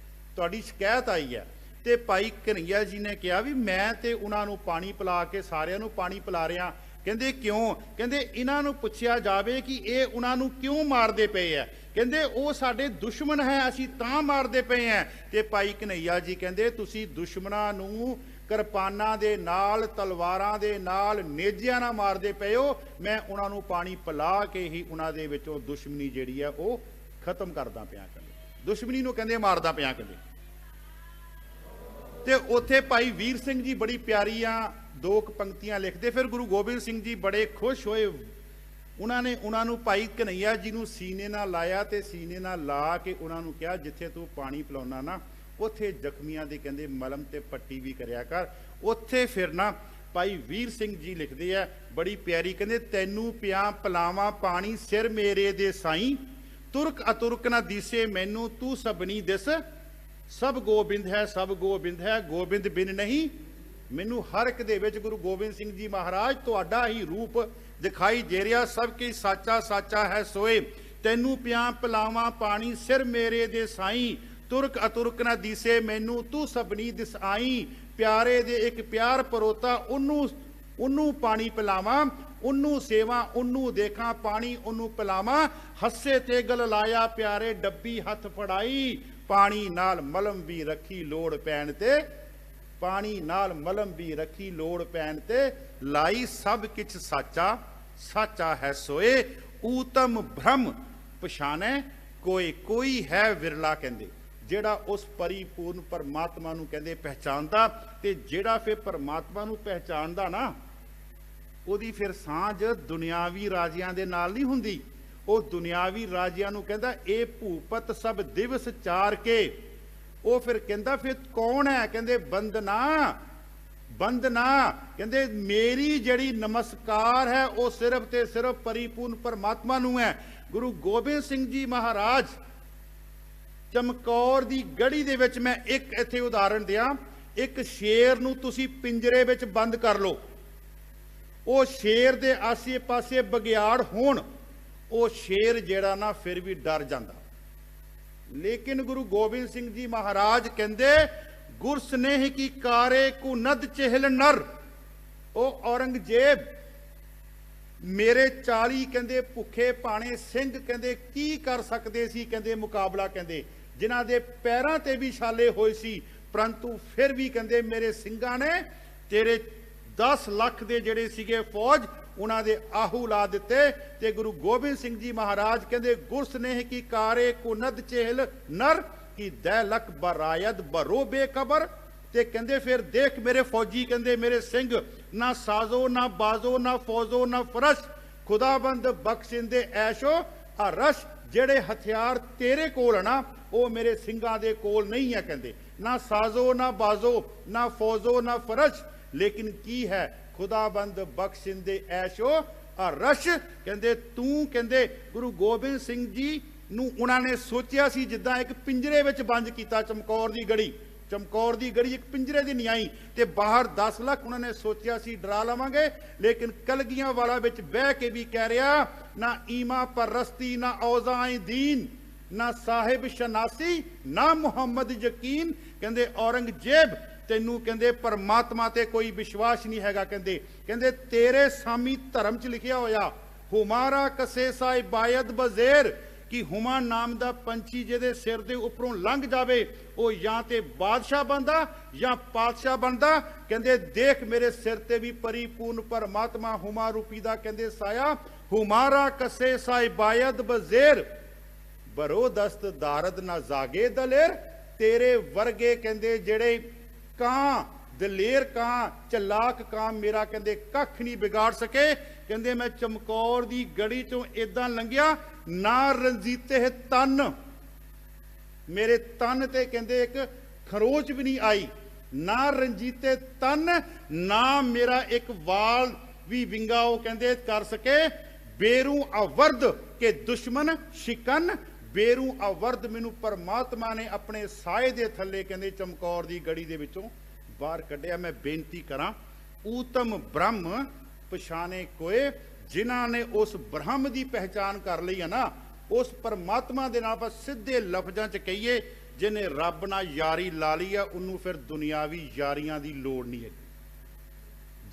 Speaker 2: ਤੁਹਾਡੀ ਸ਼ਿਕਾਇਤ ਆਈ ਹੈ। ਤੇ ਭਾਈ ਕਨਈਆ ਜੀ ਨੇ ਕਿਹਾ ਵੀ ਮੈਂ ਤੇ ਉਹਨਾਂ ਨੂੰ ਪਾਣੀ ਪਿਲਾ ਕੇ ਸਾਰਿਆਂ ਨੂੰ ਪਾਣੀ ਪਿਲਾ ਰਿਹਾ। ਕਹਿੰਦੇ ਕਿਉਂ? ਕਹਿੰਦੇ ਇਹਨਾਂ ਨੂੰ ਪੁੱਛਿਆ ਜਾਵੇ ਕਿ ਇਹ ਉਹਨਾਂ ਨੂੰ ਕਿਉਂ ਮਾਰਦੇ ਪਏ ਆ। ਕਹਿੰਦੇ ਉਹ ਸਾਡੇ ਦੁਸ਼ਮਣ ਹੈ, ਅਸੀਂ ਤਾਂ ਮਾਰਦੇ ਪਏ ਆ। ਤੇ ਭਾਈ ਕਨਈਆ ਜੀ ਕਹਿੰਦੇ ਤੁਸੀਂ ਦੁਸ਼ਮਣਾਂ ਨੂੰ ਕਿਰਪਾਨਾਂ ਦੇ ਨਾਲ, ਤਲਵਾਰਾਂ ਦੇ ਨਾਲ, ਨੇਜਿਆਂ ਨਾਲ ਮਾਰਦੇ ਪਏ ਹੋ, ਮੈਂ ਉਹਨਾਂ ਨੂੰ ਪਾਣੀ ਪਿਲਾ ਕੇ ਹੀ ਉਹਨਾਂ ਦੇ ਵਿੱਚੋਂ ਦੁਸ਼ਮਣੀ ਜਿਹੜੀ ਆ ਉਹ ਖਤਮ ਕਰਦਾ ਪਿਆ। ਕਹਿੰਦੇ ਦੁਸ਼ਮਣੀ ਨੂੰ ਕਹਿੰਦੇ ਮਾਰਦਾ ਪਿਆ। ਕਹਿੰਦੇ ਤੇ ਉੱਥੇ ਭਾਈ ਵੀਰ ਸਿੰਘ ਜੀ ਬੜੀ ਪਿਆਰੀਆਂ ਦੋ ਪੰਕਤੀਆਂ ਲਿਖਦੇ। ਫਿਰ ਗੁਰੂ ਗੋਬਿੰਦ ਸਿੰਘ ਜੀ ਬੜੇ ਖੁਸ਼ ਹੋਏ। ਉਹਨਾਂ ਨੂੰ ਭਾਈ ਕਨਈਆ ਜੀ ਨੂੰ ਸੀਨੇ ਨਾਲ ਲਾਇਆ ਤੇ ਸੀਨੇ ਨਾਲ ਲਾ ਕੇ ਉਹਨਾਂ ਨੂੰ ਕਿਹਾ ਜਿੱਥੇ ਤੂੰ ਪਾਣੀ ਪਿਲਾਉਣਾ ਨਾ ਉੱਥੇ ਜ਼ਖਮੀਆਂ ਦੇ ਕਹਿੰਦੇ ਮਲਮ ਤੇ ਪੱਟੀ ਵੀ ਕਰਿਆ ਕਰ। ਉੱਥੇ ਫਿਰ ਨਾ ਭਾਈ ਵੀਰ ਸਿੰਘ ਜੀ ਲਿਖਦੇ ਆ ਬੜੀ ਪਿਆਰੀ, ਕਹਿੰਦੇ ਤੈਨੂੰ ਪਿਆ ਪਿਲਾਵਾਂ ਪਾਣੀ ਸਿਰ ਮੇਰੇ ਦੇ ਸਾਈਂ, ਤੁਰਕ ਅਤੁਰਕ ਨਾ ਦੀਸੇ ਮੈਨੂੰ ਤੂੰ ਸਭਨੀ ਦਿਸ। ਸਭ ਗੋਬਿੰਦ ਹੈ, ਸਭ ਗੋਬਿੰਦ ਹੈ, ਗੋਬਿੰਦ ਬਿਨ ਨਹੀਂ ਮੈਨੂੰ। ਹਰ ਇੱਕ ਦੇ ਵਿੱਚ ਗੁਰੂ ਗੋਬਿੰਦ ਸਿੰਘ ਜੀ ਮਹਾਰਾਜ ਤੁਹਾਡਾ ਹੀ ਰੂਪ ਦਿਖਾਈ ਦੇ ਰਿਹਾ। ਸਭ ਕੀ ਸਾਚਾ ਸਾਚਾ ਹੈ ਸੋਏ। ਤੈਨੂੰ ਪਿਆ ਪਿਲਾਵਾਂ ਪਾਣੀ ਸਿਰ ਮੇਰੇ ਦੇ ਸਾਈਂ, ਤੁਰਕ ਅਤੁਰਕ ਨਾ ਦੀਸੇ ਮੈਨੂੰ ਤੂੰ ਸਭਨੀ ਦਿਸ ਆਈ। ਪਿਆਰੇ ਦੇ ਇੱਕ ਪਿਆਰ ਪਰੋਤਾ, ਉਹਨੂੰ ਪਾਣੀ ਪਿਲਾਵਾਂ, ਉਹਨੂੰ ਸੇਵਾ, ਉਹਨੂੰ ਦੇਖਾਂ ਪਾਣੀ ਉਹਨੂੰ ਪਿਲਾਵਾਂ। ਹੱਸੇ ਤੇ ਗਲ ਲਾਇਆ ਪਿਆਰੇ ਡੱਬੀ ਹੱਥ ਫੜਾਈ, ਪਾਣੀ ਨਾਲ ਮਲਮ ਵੀ ਰੱਖੀ ਲੋੜ ਪੈਣ ਤੇ, ਪਾਣੀ ਨਾਲ ਮਲਮ ਵੀ ਰੱਖੀ ਲੋੜ ਪੈਣ ਤੇ ਲਾਈ। ਸਭ ਕਿਛ ਸਾਚਾ ਸਾਚਾ ਹੈ ਸੋਏ, ਊਤਮ ਬ੍ਰਹਮ ਪਛਾਣੈ ਕੋਈ ਕੋਈ ਹੈ ਵਿਰਲਾ। ਕਹਿੰਦੇ ਜਿਹੜਾ ਉਸ ਪਰਿਪੂਰਨ ਪਰਮਾਤਮਾ ਨੂੰ ਕਹਿੰਦੇ ਪਹਿਚਾਨਦਾ, ਤੇ ਜਿਹੜਾ ਫਿਰ ਪਰਮਾਤਮਾ ਨੂੰ ਪਹਿਚਾਨਦਾ ਨਾ ਉਹਦੀ ਫਿਰ ਸਾਂਝ ਦੁਨਿਆਵੀ ਰਾਜਿਆਂ ਦੇ ਨਾਲ ਨਹੀਂ ਹੁੰਦੀ। ਉਹ ਦੁਨਿਆਵੀ ਰਾਜਿਆਂ ਨੂੰ ਕਹਿੰਦਾ ਇਹ ਭੂਪਤ ਸਭ ਦਿਵਸ ਚਾਰ ਕੇ। ਉਹ ਫਿਰ ਕਹਿੰਦਾ ਫਿਰ ਕੌਣ ਹੈ? ਕਹਿੰਦੇ ਬੰਦਨਾ ਬੰਦਨਾ। ਕਹਿੰਦੇ ਮੇਰੀ ਜਿਹੜੀ ਨਮਸਕਾਰ ਹੈ ਉਹ ਸਿਰਫ ਤੇ ਸਿਰਫ ਪਰਿਪੂਰਨ ਪਰਮਾਤਮਾ ਨੂੰ ਹੈ। ਗੁਰੂ ਗੋਬਿੰਦ ਸਿੰਘ ਜੀ ਮਹਾਰਾਜ ਚਮਕੌਰ ਦੀ ਗੜੀ ਦੇ ਵਿੱਚ, ਮੈਂ ਇੱਕ ਇੱਥੇ ਉਦਾਹਰਣ ਦਿਆਂ, ਇੱਕ ਸ਼ੇਰ ਨੂੰ ਤੁਸੀਂ ਪਿੰਜਰੇ ਵਿੱਚ ਬੰਦ ਕਰ ਲਓ, ਉਹ ਸ਼ੇਰ ਦੇ ਆਸੇ ਪਾਸੇ ਬਗਿਆੜ ਹੋਣ, ਉਹ ਸ਼ੇਰ ਜਿਹੜਾ ਨਾ ਫਿਰ ਵੀ ਡਰ ਜਾਂਦਾ। ਲੇਕਿਨ ਗੁਰੂ ਗੋਬਿੰਦ ਸਿੰਘ ਜੀ ਮਹਾਰਾਜ ਕਹਿੰਦੇ ਗੁਰ ਸਨੇਹ ਕੀ ਕਾਰੇ ਕੋ ਨਦ ਚਹਿਲ ਨਰ। ਉਹ ਔਰੰਗਜ਼ੇਬ ਮੇਰੇ 40 ਕਹਿੰਦੇ ਭੁੱਖੇ ਭਾਣੇ ਸਿੰਘ ਕਹਿੰਦੇ ਕੀ ਕਰ ਸਕਦੇ ਸੀ ਕਹਿੰਦੇ ਮੁਕਾਬਲਾ, ਕਹਿੰਦੇ ਜਿਨ੍ਹਾਂ ਦੇ ਪੈਰਾਂ ਤੇ ਵੀ ਛਾਲੇ ਹੋਏ ਸੀ, ਪਰੰਤੂ ਫਿਰ ਵੀ ਕਹਿੰਦੇ ਮੇਰੇ ਸਿੰਘਾਂ ਨੇ ਤੇਰੇ 10 ਲੱਖ ਦੇ ਜਿਹੜੇ ਸੀਗੇ ਫੌਜ ਉਹਨਾਂ ਦੇ ਆਹੂ ਲਾ ਦਿੱਤੇ। ਤੇ ਗੁਰੂ ਗੋਬਿੰਦ ਸਿੰਘ ਜੀ ਮਹਾਰਾਜ ਕਹਿੰਦੇ ਗੁਰ ਸਨੇਹ ਕੀ ਕਾਰੇ ਕੋ ਨਦ ਚਹਿਲ ਨਰ ਕੀ ਦੈ ਲਖ ਬਰਾਇਦ ਬਰੋ ਬੇਕਬਰ। ਤੇ ਕਹਿੰਦੇ ਫਿਰ ਦੇਖ ਮੇਰੇ ਫੌਜੀ, ਕਹਿੰਦੇ ਮੇਰੇ ਸਿੰਘ, ਨਾ ਸਾਜ਼ੋ ਨਾ ਬਾਜ਼ੋ ਨਾ ਫੌਜ਼ੋ ਨਾ ਫਰਸ਼, ਖੁਦਾਬੰਦ ਬਖਸ਼ਿੰਦੇ ਐਸ਼ੋ ਅਰਸ਼। ਜਿਹੜੇ ਹਥਿਆਰ ਤੇਰੇ ਕੋਲ ਨਾ ਉਹ ਮੇਰੇ ਸਿੰਘਾਂ ਦੇ ਕੋਲ ਨਹੀਂ ਹੈ। ਕਹਿੰਦੇ ਨਾ ਸਾਜ਼ੋ ਨਾ ਬਾਜ਼ੋ ਨਾ ਫੌਜ਼ੋ ਨਾ ਫਰਸ਼, ਲੇਕਿਨ ਕੀ ਹੈ ਖੁਦਾਬੰਦ ਬਖਸ਼ਿੰਦੇ ਐਸ਼ੋ ਅਰਸ਼। ਕਹਿੰਦੇ ਤੂੰ, ਕਹਿੰਦੇ ਗੁਰੂ ਗੋਬਿੰਦ ਸਿੰਘ ਜੀ ਨੂੰ ਉਹਨਾਂ ਨੇ ਸੋਚਿਆ ਸੀ ਜਿੱਦਾਂ ਇੱਕ ਪਿੰਜਰੇ ਵਿੱਚ ਬੰਦ ਕੀਤਾ ਚਮਕੌਰ ਦੀ ਗੜੀ। ਚਮਕੌਰ ਦੀ ਗੜੀ ਇੱਕ ਪਿੰਜਰੇ ਦੀ ਨਿਆਈ ਤੇ ਬਾਹਰ 10 ਲੱਖ ਉਹਨਾਂ ਨੇ ਸੋਚਿਆ ਸੀ ਡਰਾ ਲਵਾਂਗੇ, ਲੇਕਿਨ ਕਲਗੀਆਂ ਵਾਲਾ ਵਿੱਚ ਬਹਿ ਕੇ ਵੀ ਕਹਿ ਰਿਹਾ, ਨਾ ਈਮਾ ਪਰਸਤੀ ਨਾ ਔਜ਼ਾਏ ਦੀਨ ਨਾ ਸਾਹਿਬ ਸ਼ਨਾਸੀ ਨਾ ਮੁਹੰਮਦ ਯਕੀਨ। ਕਹਿੰਦੇ ਔਰੰਗਜ਼ੇਬ ਤੈਨੂੰ ਕਹਿੰਦੇ ਪਰਮਾਤਮਾ ਤੇ ਕੋਈ ਵਿਸ਼ਵਾਸ ਨਹੀਂ ਹੈਗਾ। ਕਹਿੰਦੇ ਤੇਰੇ ਸਾਮੀ ਧਰਮ ਚ ਲਿਖਿਆ ਹੋਇਆ ਹੁਮਾਰਾ ਕਸੇ ਸਾਹਿਬ ਬਾਇਦ ਬਜ਼ੇਰ, ਕਿ ਹੁਮਾ ਨਾਮ ਦਾ ਪੰਛੀ ਜਿਹਦੇ ਸਿਰ ਦੇ ਉੱਪਰੋਂ ਲੰਘ ਜਾਵੇ ਉਹ ਜਾਂ ਤੇ ਬਾਦਸ਼ਾਹ ਬਣਦਾ ਜਾਂ ਪਾਤਸ਼ਾਹ ਬਣਦਾ। ਕਹਿੰਦੇ ਦੇਖ ਮੇਰੇ ਸਿਰ ਤੇ ਵੀ ਪਰਿਪੂਰਨ ਪਰਮਾਤਮਾ ਹੁਮਾ ਰੂਪੀ ਦਾ ਕਹਿੰਦੇ ਸਾਇਆ, ਹੁਮਾਰਾ ਕਸੇ ਸਾਹਿਬ ਬਾਇਦ ਬਜ਼ੇਰ ਬਰੋ ਦਸਤ ਦਾਰਦ ਨਾ ਜਾਗੇ ਦਲੇਰ। ਤੇਰੇ ਵਰਗੇ ਕਹਿੰਦੇ ਜਿਹੜੇ ਕਾਂ ਦਲੇਰ ਕਾਂ ਚਲਾਕ ਕਾਂ ਮੇਰਾ ਕਹਿੰਦੇ ਕੱਖ ਨਹੀਂ ਵਿਗਾੜ ਸਕੇ। ਕਹਿੰਦੇ ਮੈਂ ਚਮਕੌਰ ਦੀ ਗੜੀ ਚੋਂ ਇਦਾਂ ਲੰਘਿਆ, ਨਾ ਰੰਜੀਤੇ ਤਨ ਮੇਰੇ ਤਨ ਤੇ ਕਹਿੰਦੇ ਇੱਕ ਖਰੋਚ ਵੀ ਨਹੀਂ ਆਈ, ਨਾ ਰੰਜੀਤੇ ਤਨ ਨਾ ਮੇਰਾ ਇੱਕ ਵਾਲ ਵੀ ਵਿੰਗਾ ਉਹ ਕਹਿੰਦੇ ਕਰ ਸਕੇ। ਬੇਰੂ ਅਵਰਦ ਕੇ ਦੁਸ਼ਮਨ ਸ਼ਿਕਨ, ਬੇਰੂ ਅਵਰਦ ਮੈਨੂੰ ਪਰਮਾਤਮਾ ਨੇ ਆਪਣੇ ਸਾਏ ਦੇ ਥੱਲੇ ਕਹਿੰਦੇ ਚਮਕੌਰ ਦੀ ਗੜੀ ਦੇ ਵਿੱਚੋਂ ਬਾਹਰ ਕੱਢਿਆ। ਮੈਂ ਬੇਨਤੀ ਕਰਾਂ, ਊਤਮ ਬ੍ਰਹਮ ਪਛਾਣੇ ਕੋਏ, ਜਿਨ੍ਹਾਂ ਨੇ ਉਸ ਬ੍ਰਹਮ ਦੀ ਪਹਿਚਾਨ ਕਰ ਲਈ ਹੈ ਨਾ, ਉਸ ਪਰਮਾਤਮਾ ਦੇ ਨਾਲ ਆਪਾਂ ਸਿੱਧੇ ਲਫ਼ਜ਼ਾਂ 'ਚ ਕਹੀਏ, ਜਿਹਨੇ ਰੱਬ ਨਾਲ ਯਾਰੀ ਲਾ ਲਈ ਆ ਉਹਨੂੰ ਫਿਰ ਦੁਨਿਆਵੀ ਯਾਰੀਆਂ ਦੀ ਲੋੜ ਨਹੀਂ ਹੈ।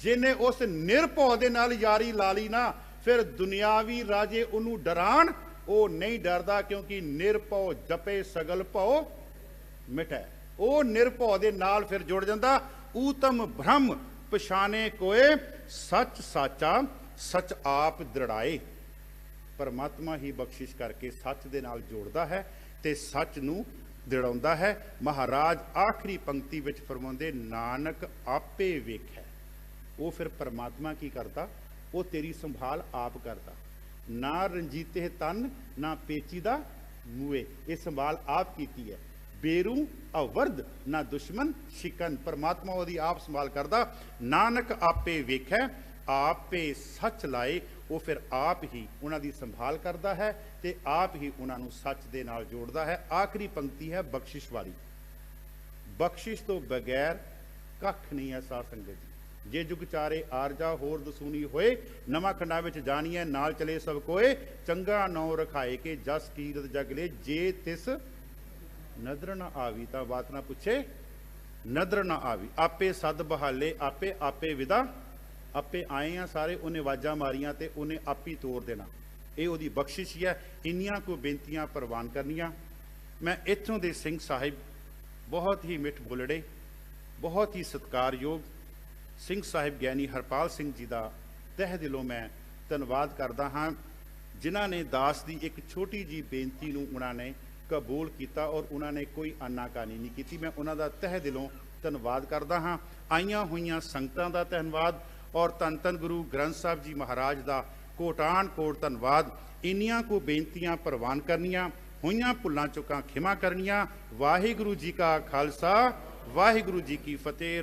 Speaker 2: ਜਿਹਨੇ ਉਸ ਨਿਰਭਉ ਦੇ ਨਾਲ ਯਾਰੀ ਲਾ ਲਈ ਨਾ, ਫਿਰ ਦੁਨਿਆਵੀ ਰਾਜੇ ਉਹਨੂੰ ਡਰਾਣ ਉਹ ਨਹੀਂ ਡਰਦਾ, ਕਿਉਂਕਿ ਨਿਰਭਉ ਜਪੇ ਸਗਲ ਭਉ ਮਿਟੈ। ਉਹ ਨਿਰਭਉ ਦੇ ਨਾਲ ਫਿਰ ਜੁੜ ਜਾਂਦਾ। ਊਤਮ ਬ੍ਰਹਮ ਪਛਾਣੇ ਕੋਏ, ਸੱਚ ਸਾਚਾ ਸੱਚ ਆਪ ਦ੍ਰਿੜਾਏ। ਪਰਮਾਤਮਾ ਹੀ ਬਖਸ਼ਿਸ਼ ਕਰਕੇ ਸੱਚ ਦੇ ਨਾਲ ਜੋੜਦਾ ਹੈ ਤੇ ਸੱਚ ਨੂੰ ਦ੍ਰਿੜਾਉਂਦਾ ਹੈ। ਮਹਾਰਾਜ ਆਖਰੀ ਪੰਕਤੀ ਵਿੱਚ ਫਰਮਾਉਂਦੇ, ਨਾਨਕ ਆਪੇ ਵੇਖੈ। ਉਹ ਫਿਰ ਪਰਮਾਤਮਾ ਕੀ ਕਰਦਾ, ਉਹ ਤੇਰੀ ਸੰਭਾਲ ਆਪ ਕਰਦਾ। ਨਾ ਰੰਜੀਤੇ ਤਨ ਨਾ ਪੇਚੀਦਾ ਮੂਏ, ਇਹ ਸੰਭਾਲ ਆਪ ਕੀਤੀ ਹੈ। ਬੇਰੂ ਅਵਰਦ ਨਾ ਦੁਸ਼ਮਨ ਸ਼ਿਕਨ, ਪਰਮਾਤਮਾ ਉਹਦੀ ਆਪ ਸੰਭਾਲ ਕਰਦਾ। ਨਾਨਕ ਆਪੇ ਵੇਖੈ ਆਪੇ ਸੱਚ ਲਾਏ, ਉਹ ਫਿਰ ਆਪ ਹੀ ਉਹਨਾਂ ਦੀ ਸੰਭਾਲ ਕਰਦਾ ਹੈ ਤੇ ਆਪ ਹੀ ਉਹਨਾਂ ਨੂੰ ਸੱਚ ਦੇ ਨਾਲ ਜੋੜਦਾ ਹੈ। ਆਖਰੀ ਪੰਕਤੀ ਹੈ ਬਖਸ਼ਿਸ਼ ਵਾਲੀ। ਬਖਸ਼ਿਸ਼ ਤੋਂ ਬਗੈਰ ਕੱਖ ਨਹੀਂ ਹੈ ਸਾਧ ਸੰਗਤ ਜੀ। ਜੇ ਜੁਗ ਚਾਰੇ ਆਰਜਾ ਹੋਰ ਦਸੂਨੀ ਹੋਏ, ਨਵਾਂ ਖੰਡਾਂ ਵਿੱਚ ਜਾਣੀਐ ਨਾਲ ਚਲੇ ਸਭ ਕੋਏ। ਚੰਗਾ ਨੌ ਰਖਾਏ ਕੇ ਜਸ ਕੀਰਤ ਜਗ ਲੈ, ਜੇ ਤਿਸ ਨਦਰ ਨਾ ਆਵੀ ਤਾਂ ਬਾਤ ਨਾ ਪੁੱਛੇ ਨਦਰ ਨਾ ਆਵੀ। ਆਪੇ ਸਦ ਬਹਾਲੇ ਆਪੇ ਆਪੇ ਵਿਦਾ, ਆਪੇ ਆਏ ਆ ਸਾਰੇ, ਉਹਨੇ ਆਵਾਜ਼ਾਂ ਮਾਰੀਆਂ ਤੇ ਉਹਨੇ ਆਪ ਹੀ ਤੋਰ ਦੇਣਾ। ਇਹ ਉਹਦੀ ਬਖਸ਼ਿਸ਼ ਹੀ ਹੈ। ਇੰਨੀਆਂ ਕੋ ਬੇਨਤੀਆਂ ਪ੍ਰਵਾਨ ਕਰਨੀਆਂ। ਮੈਂ ਇੱਥੋਂ ਦੇ ਸਿੰਘ ਸਾਹਿਬ ਬਹੁਤ ਹੀ ਮਿੱਠ ਬੋਲੜੇ, ਬਹੁਤ ਹੀ ਸਤਿਕਾਰਯੋਗ ਸਿੰਘ ਸਾਹਿਬ ਗਿਆਨੀ ਹਰਪਾਲ ਸਿੰਘ ਜੀ ਦਾ ਤਹਿ ਦਿਲੋਂ ਮੈਂ ਧੰਨਵਾਦ ਕਰਦਾ ਹਾਂ, ਜਿਨ੍ਹਾਂ ਨੇ ਦਾਸ ਦੀ ਇੱਕ ਛੋਟੀ ਜੀ ਬੇਨਤੀ ਨੂੰ ਉਹਨਾਂ ਨੇ ਕਬੂਲ ਕੀਤਾ ਔਰ ਉਹਨਾਂ ਨੇ ਕੋਈ ਆਨਾਕਾਨੀ ਨਹੀਂ ਕੀਤੀ। ਮੈਂ ਉਹਨਾਂ ਦਾ ਤਹਿ ਦਿਲੋਂ ਧੰਨਵਾਦ ਕਰਦਾ ਹਾਂ। ਆਈਆਂ ਹੋਈਆਂ ਸੰਗਤਾਂ ਦਾ ਧੰਨਵਾਦ ਔਰ ਧੰਨ ਧੰਨ ਗੁਰੂ ਗ੍ਰੰਥ ਸਾਹਿਬ ਜੀ ਮਹਾਰਾਜ ਦਾ ਕੋਟਾਨ ਕੋਟ ਧੰਨਵਾਦ। ਇੰਨੀਆਂ ਕੋ ਬੇਨਤੀਆਂ ਪ੍ਰਵਾਨ ਕਰਨੀਆਂ, ਹੋਈਆਂ ਭੁੱਲਾਂ ਚੁੱਕਾਂ ਖਿਮਾ ਕਰਨੀਆਂ। ਵਾਹਿਗੁਰੂ ਜੀ ਕਾ ਖਾਲਸਾ, ਵਾਹਿਗੁਰੂ ਜੀ ਕੀ ਫਤਿਹ।